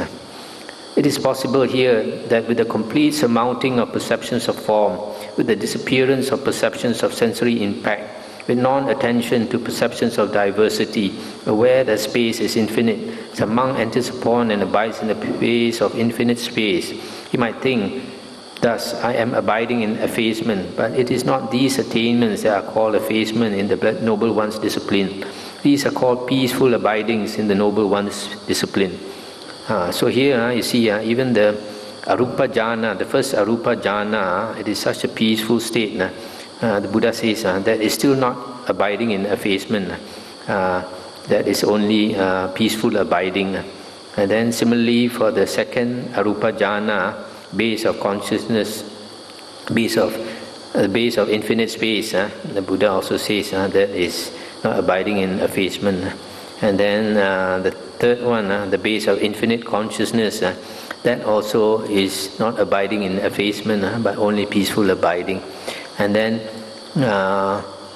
It is possible here that with the complete surmounting of perceptions of form, with the disappearance of perceptions of sensory impact, with non-attention to perceptions of diversity, aware that space is infinite, some monk enters upon and abides in the space of infinite space. He might think, thus, I am abiding in effacement, but it is not these attainments that are called effacement in the Noble One's discipline. These are called peaceful abidings in the Noble One's discipline. So here you see even the Arupa Jhana, the first Arupa Jhana, it is such a peaceful state. The Buddha says that is still not abiding in effacement. That is only peaceful abiding. And then similarly for the second Arupa Jhana, base of consciousness, base of infinite space, the Buddha also says that is not abiding in effacement. And then the third one, the base of infinite consciousness, that also is not abiding in effacement, but only peaceful abiding. And then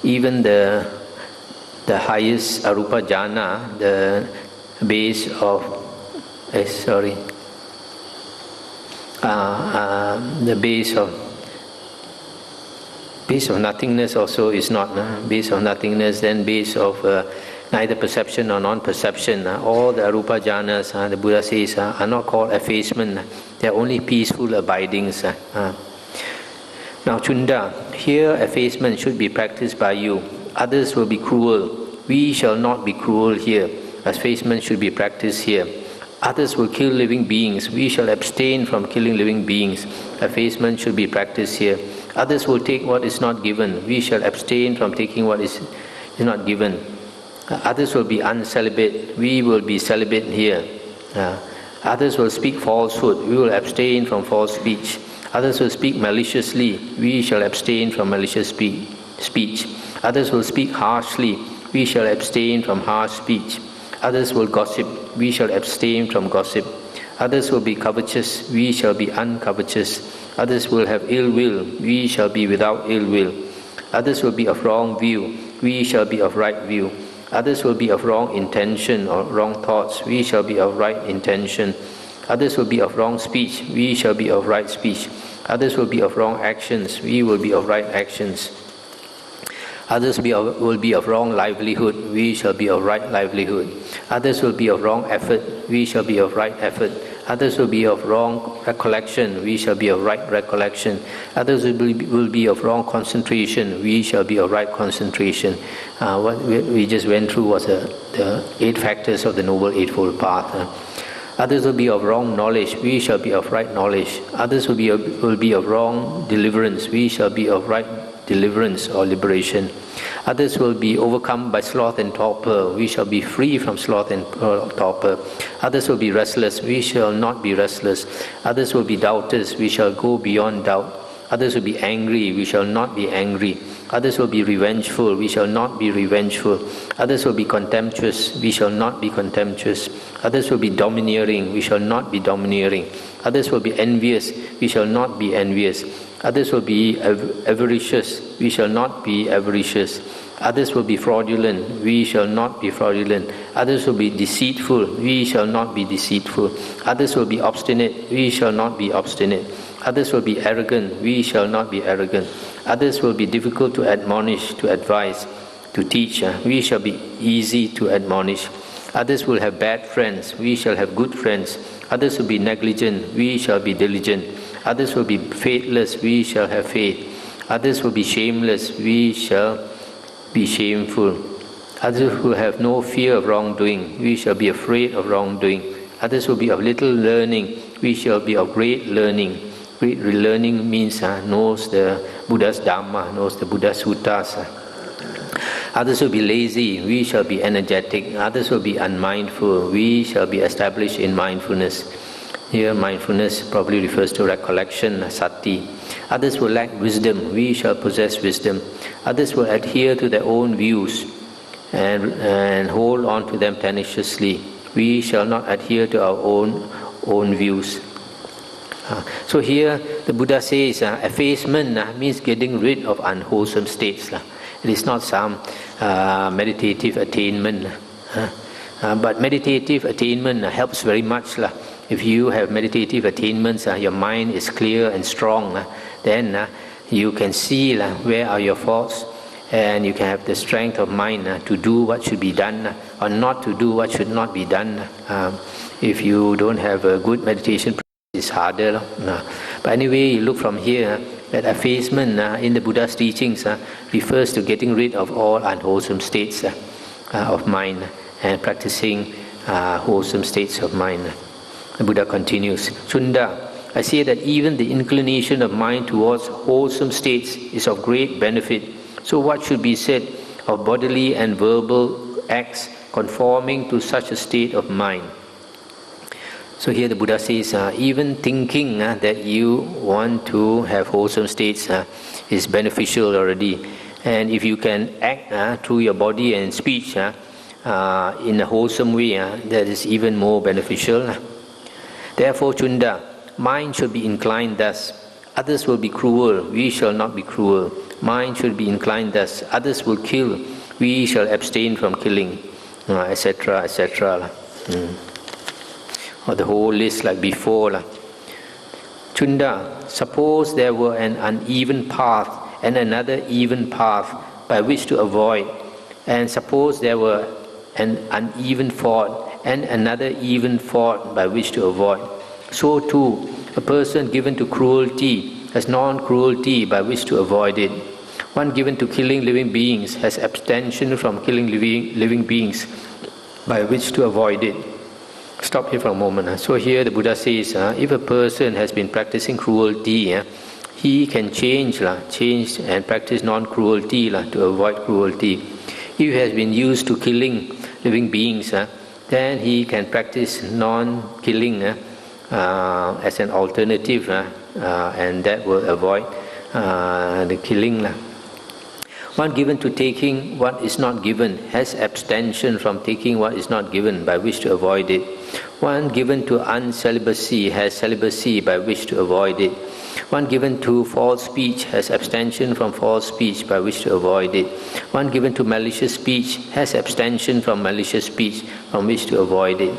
even the highest Arupa Jhana, the base of the base of nothingness also is not base of nothingness. Then base of neither perception nor non-perception. All the arupa jhanas, the Buddha says, are not called effacement. They are only peaceful abidings. Now, Chunda, here effacement should be practiced by you. Others will be cruel. We shall not be cruel here. Effacement should be practiced here. Others will kill living beings. We shall abstain from killing living beings. Effacement should be practiced here. Others will take what is not given. We shall abstain from taking what is not given. Others will be uncelibate. We will be celibate here. Others will speak falsehood. We will abstain from false speech. Others will speak maliciously. We shall abstain from malicious speech. Others will speak harshly. We shall abstain from harsh speech. Others will gossip. We shall abstain from gossip. Others will be covetous. We shall be uncovetous. Others will have ill will. We shall be without ill will. Others will be of wrong view. We shall be of right view. Others will be of wrong intention or wrong thoughts. We shall be of right intention. Others will be of wrong speech. We shall be of right speech. Others will be of wrong actions. We will be of right actions. Others will be of wrong livelihood. We shall be of right livelihood. Others will be of wrong effort. We shall be of right effort. Others will be of wrong recollection. We shall be of right recollection. Others will be of wrong concentration. We shall be of right concentration. What we just went through was the 8 factors of the Noble Eightfold Path. Others will be of wrong knowledge. We shall be of right knowledge. Others will be of wrong deliverance. We shall be of right deliverance or liberation. Others will be overcome by sloth and torpor. We shall be free from sloth and torpor. Others will be restless. We shall not be restless. Others will be doubters. We shall go beyond doubt. Others will be angry. We shall not be angry. Others will be revengeful. We shall not be revengeful. Others will be contemptuous. We shall not be contemptuous. Others will be domineering. We shall not be domineering. Others will be envious. We shall not be envious. Others will be avaricious. We shall not be avaricious. Others will be fraudulent. We shall not be fraudulent. Others will be deceitful. We shall not be deceitful. Others will be obstinate. We shall not be obstinate. Others will be arrogant. We shall not be arrogant. Others will be difficult to admonish, to advise, to teach. We shall be easy to admonish. Others will have bad friends. We shall have good friends. Others will be negligent. We shall be diligent. Others will be faithless. We shall have faith. Others will be shameless. We shall be shameful. Others will have no fear of wrongdoing. We shall be afraid of wrongdoing. Others will be of little learning. We shall be of great learning. Great learning means knows the Buddha's Dhamma, knows the Buddha's Suttas. Others will be lazy. We shall be energetic. Others will be unmindful. We shall be established in mindfulness. Here mindfulness probably refers to recollection, sati. Others will lack wisdom. We shall possess wisdom. Others will adhere to their own views and hold on to them tenaciously. We shall not adhere to our own views. So here the Buddha says effacement means getting rid of unwholesome states. It is not some meditative attainment. But meditative attainment helps very much. If you have meditative attainments, your mind is clear and strong, then you can see where are your faults, and you can have the strength of mind to do what should be done or not to do what should not be done. If you don't have a good meditation, it's harder. But anyway, you look from here, that effacement in the Buddha's teachings refers to getting rid of all unwholesome states of mind and practicing wholesome states of mind. The Buddha continues, Chunda, I say that even the inclination of mind towards wholesome states is of great benefit. So what should be said of bodily and verbal acts conforming to such a state of mind? So here the Buddha says, even thinking that you want to have wholesome states is beneficial already. And if you can act through your body and speech in a wholesome way, that is even more beneficial. Therefore, Chunda, mind should be inclined thus. Others will be cruel. We shall not be cruel. Mind should be inclined thus. Others will kill. We shall abstain from killing, etc., etc. Or the whole list like before. Chunda, suppose there were an uneven path and another even path by which to avoid, and suppose there were an uneven fault, and another even fault by which to avoid. So too, a person given to cruelty has non-cruelty by which to avoid it. One given to killing living beings has abstention from killing living beings by which to avoid it. Stop here for a moment. So here the Buddha says, if a person has been practicing cruelty, he can change and practice non-cruelty to avoid cruelty. If he has been used to killing living beings, then he can practice non-killing as an alternative, and that will avoid the killing. One given to taking what is not given has abstention from taking what is not given by which to avoid it. One given to uncelibacy has celibacy by which to avoid it. One given to false speech has abstention from false speech by which to avoid it. One given to malicious speech has abstention from malicious speech from which to avoid it.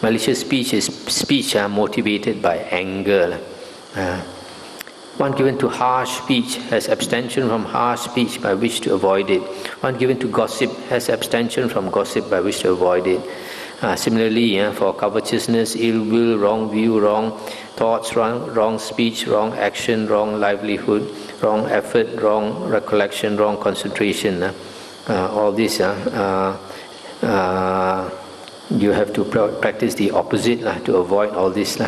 Malicious speech is speech motivated by anger. One given to harsh speech has abstention from harsh speech by which to avoid it. One given to gossip has abstention from gossip by which to avoid it. Similarly, for covetousness, ill will, wrong view, wrong thoughts, wrong speech, wrong action, wrong livelihood, wrong effort, wrong recollection, wrong concentration, all this, you have to practice the opposite to avoid all this.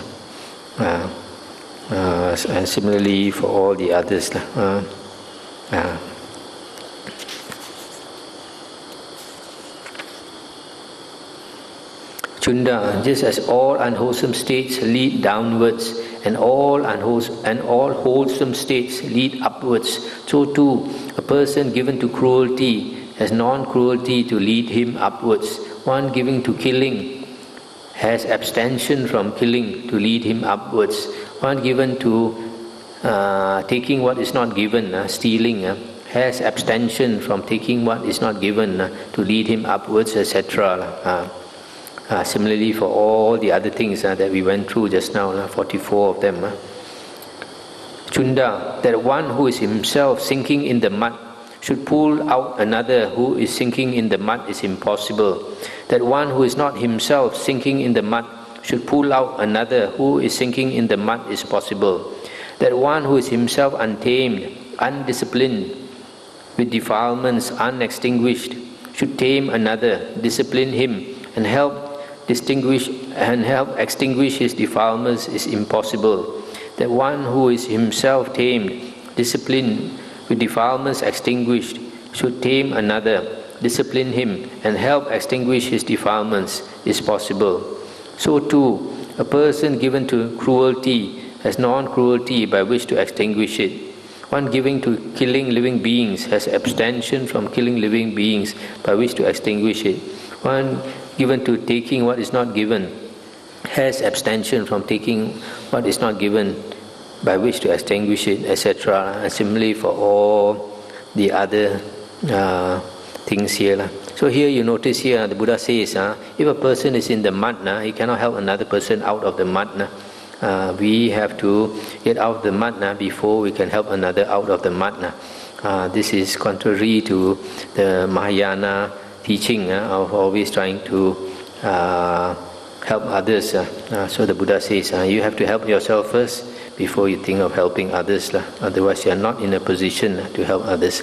And similarly for all the others. Chunda, just as all unwholesome states lead downwards and all wholesome states lead upwards, so too a person given to cruelty has non-cruelty to lead him upwards. One given to killing has abstention from killing to lead him upwards. One given to taking what is not given, stealing, has abstention from taking what is not given to lead him upwards, etc. Similarly for all the other things that we went through just now, 44 of them. Chunda, that one who is himself sinking in the mud should pull out another who is sinking in the mud is impossible. That one who is not himself sinking in the mud should pull out another who is sinking in the mud is possible. That one who is himself untamed, undisciplined, with defilements unextinguished, should tame another, discipline him, and help extinguish his defilements is impossible. That one who is himself tamed, disciplined, with defilements extinguished, should tame another, discipline him, and help extinguish his defilements is possible. So too, a person given to cruelty has non-cruelty by which to extinguish it. One given to killing living beings has abstention from killing living beings by which to extinguish it. One given to taking what is not given has abstention from taking what is not given by which to extinguish it, etc. And similarly for all the other things here. So here you notice here the Buddha says, if a person is in the mud, he cannot help another person out of the mud. We have to get out of the mud before we can help another out of the mud. This is contrary to the Mahayana teaching of always trying to help others. So the Buddha says, you have to help yourself first before you think of helping others. Otherwise you are not in a position to help others.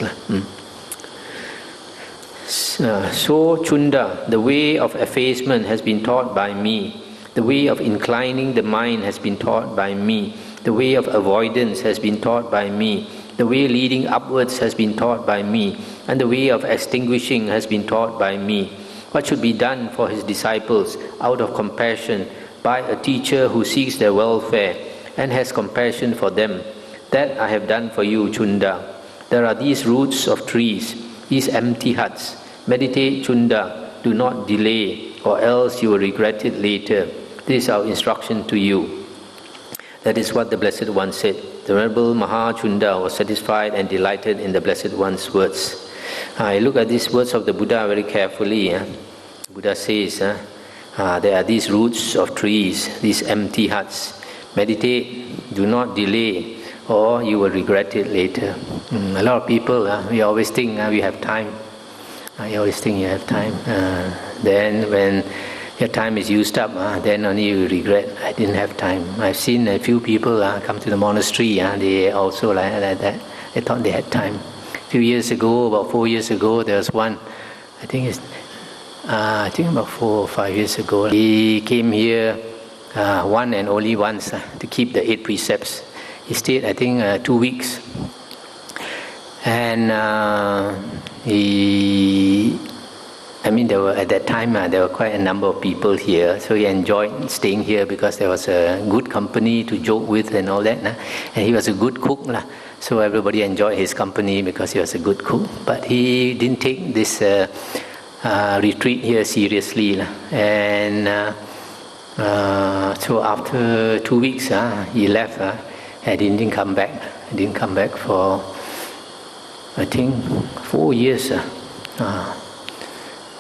So Chunda, the way of effacement has been taught by me. The way of inclining the mind has been taught by me. The way of avoidance has been taught by me. The way leading upwards has been taught by me. And the way of extinguishing has been taught by me. What should be done for his disciples out of compassion by a teacher who seeks their welfare and has compassion for them, that I have done for you, Chunda. There are these roots of trees, these empty huts. Meditate, Chunda, do not delay, or else you will regret it later. This is our instruction to you. That is what the Blessed One said. The Venerable Mahachunda was satisfied and delighted in the Blessed One's words. I look at these words of the Buddha very carefully. Buddha says, there are these roots of trees, these empty huts. Meditate, do not delay, or you will regret it later. A lot of people, we always think we have time. You always think you have time. Then when your time is used up, then only you regret, I didn't have time. I've seen a few people come to the monastery, they also like that. They thought they had time. A few years ago, about 4 years ago, there was one, I think about 4 or 5 years ago. He came here one and only once to keep the 8 precepts. He stayed, I think, 2 weeks. And at that time, there were quite a number of people here. So he enjoyed staying here because there was a good company to joke with and all that. And he was a good cook. So everybody enjoyed his company because he was a good cook. But he didn't take this retreat here seriously. And so after 2 weeks, he left and he didn't come back. He didn't come back for, I think, 4 years.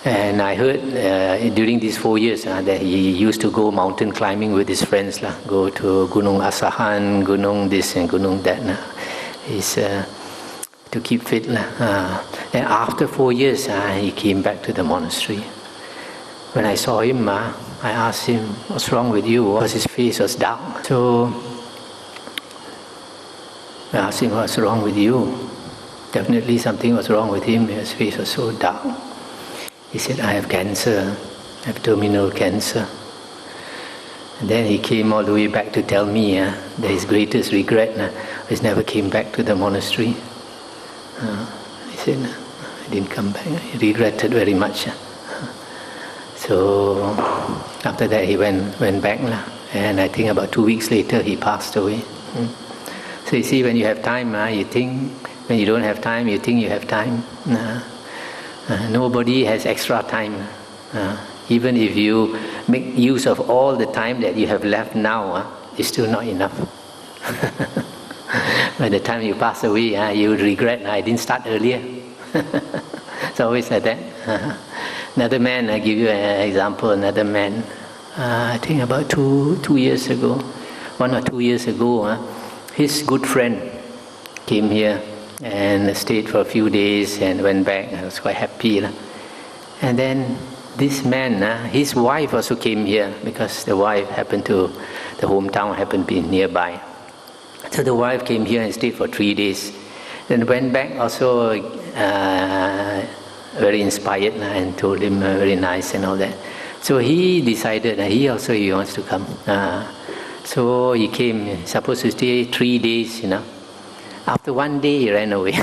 And I heard during these 4 years that he used to go mountain climbing with his friends. Go to Gunung Asahan, Gunung this and Gunung that. Is to keep fit. And after 4 years, he came back to the monastery. When I saw him, I asked him, "What's wrong with you?" Because his face was dark. So I asked him, "What's wrong with you?" Definitely something was wrong with him. His face was so dark. He said, "I have cancer. I have terminal cancer." And then he came all the way back to tell me that his greatest regret is never came back to the monastery. He said, "I didn't come back." He regretted very much. So after that he went back, and I think about 2 weeks later he passed away. So you see, when you have time, you think. When you don't have time, you think you have time. Nobody has extra time. Even if you make use of all the time that you have left now, it's still not enough. By the time you pass away, you would regret, I didn't start earlier. It's always like that. Another man, I give you an example, another man, I think about 2 years ago, 1 or 2 years ago, his good friend came here and stayed for a few days and went back. I was quite happy. And then this man, his wife also came here because the wife the hometown happened to be nearby. So the wife came here and stayed for 3 days. Then went back also very inspired and told him very nice and all that. So he decided he wants to come. So he came, supposed to stay 3 days, After 1 day, he ran away.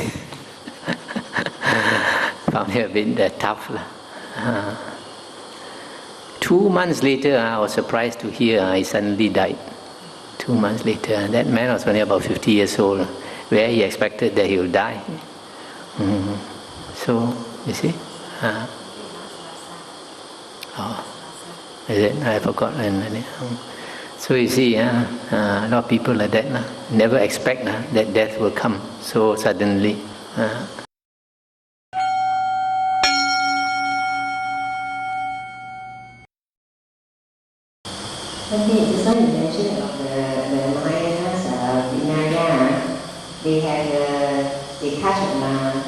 Found it a bit tough. 2 months later, I was surprised to hear he suddenly died. 2 months later. That man was only about 50 years old, where he expected that he would die. So, you see? Is it? I forgot. So you see, a lot of people like that never expect that death will come so suddenly. Just now you mentioned of the Mahayanas, Nikaya, they touch on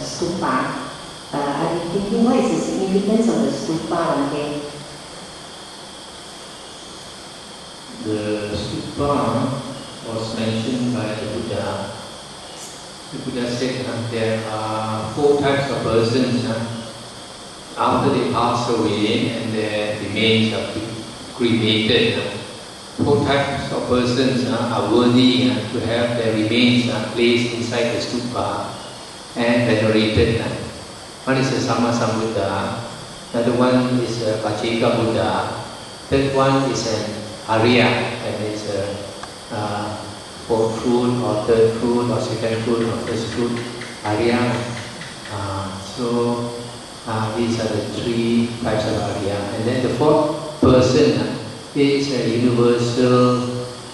stupa. I'm thinking, what is the significance of the stupa? The stupa was mentioned by the Buddha. The Buddha said there are 4 types of persons after they pass away and their remains are cremated. 4 types of persons are worthy to have their remains placed inside the stupa and venerated. One is the Sammasambuddha, another one is a Pacceka Buddha, third one is an Arya, and it's a 4th fruit or 3rd fruit or 2nd fruit or 1st fruit, Arya. So these are the 3 types of Arya. And then the 4th person is a universal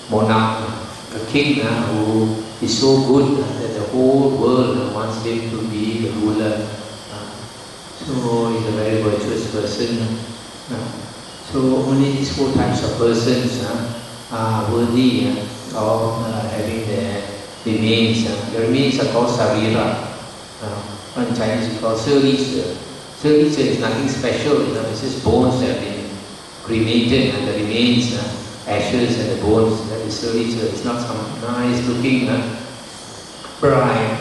monarch, a king who is so good that the whole world wants him to be the ruler. So he's a very virtuous person. So only these 4 types of persons are worthy of having their remains. The remains are called sarira. What in Chinese we call 舍利子. 舍利子 is nothing special, it's just bones that have been cremated and the remains, ashes and the bones. That is 舍利子. It's not some nice looking bright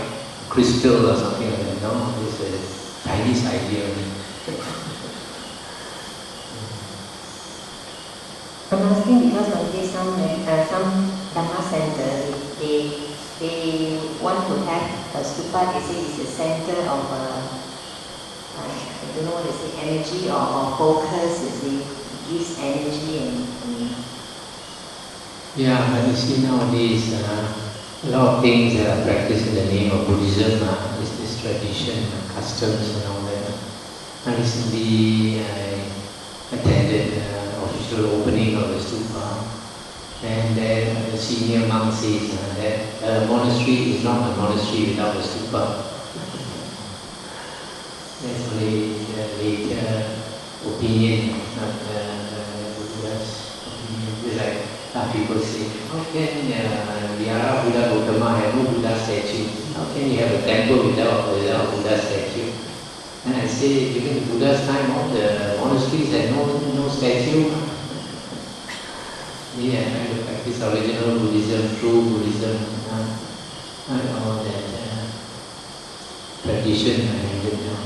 crystal or something like that. No, it's a Chinese idea. I'm asking because nowadays some Dhamma center, they want to have a stupa, they say it's a center of I don't know what they say, energy or focus, you see, it gives energy and yeah, but you see nowadays a lot of things that are practiced in the name of Buddhism, is this tradition, customs and all that. And recently I attended official opening of the stupa, and then the senior monk says that a monastery is not a monastery without a stupa. That's only the later opinion, not Buddha's opinion. It's like people say, how can Vihara Buddha Gotama have no Buddha statue? How can you have a temple without Buddha statue? And I say, during the Buddha's time, all the monasteries had no statue. Yeah, trying to practice original Buddhism, true Buddhism, and all that tradition handed down.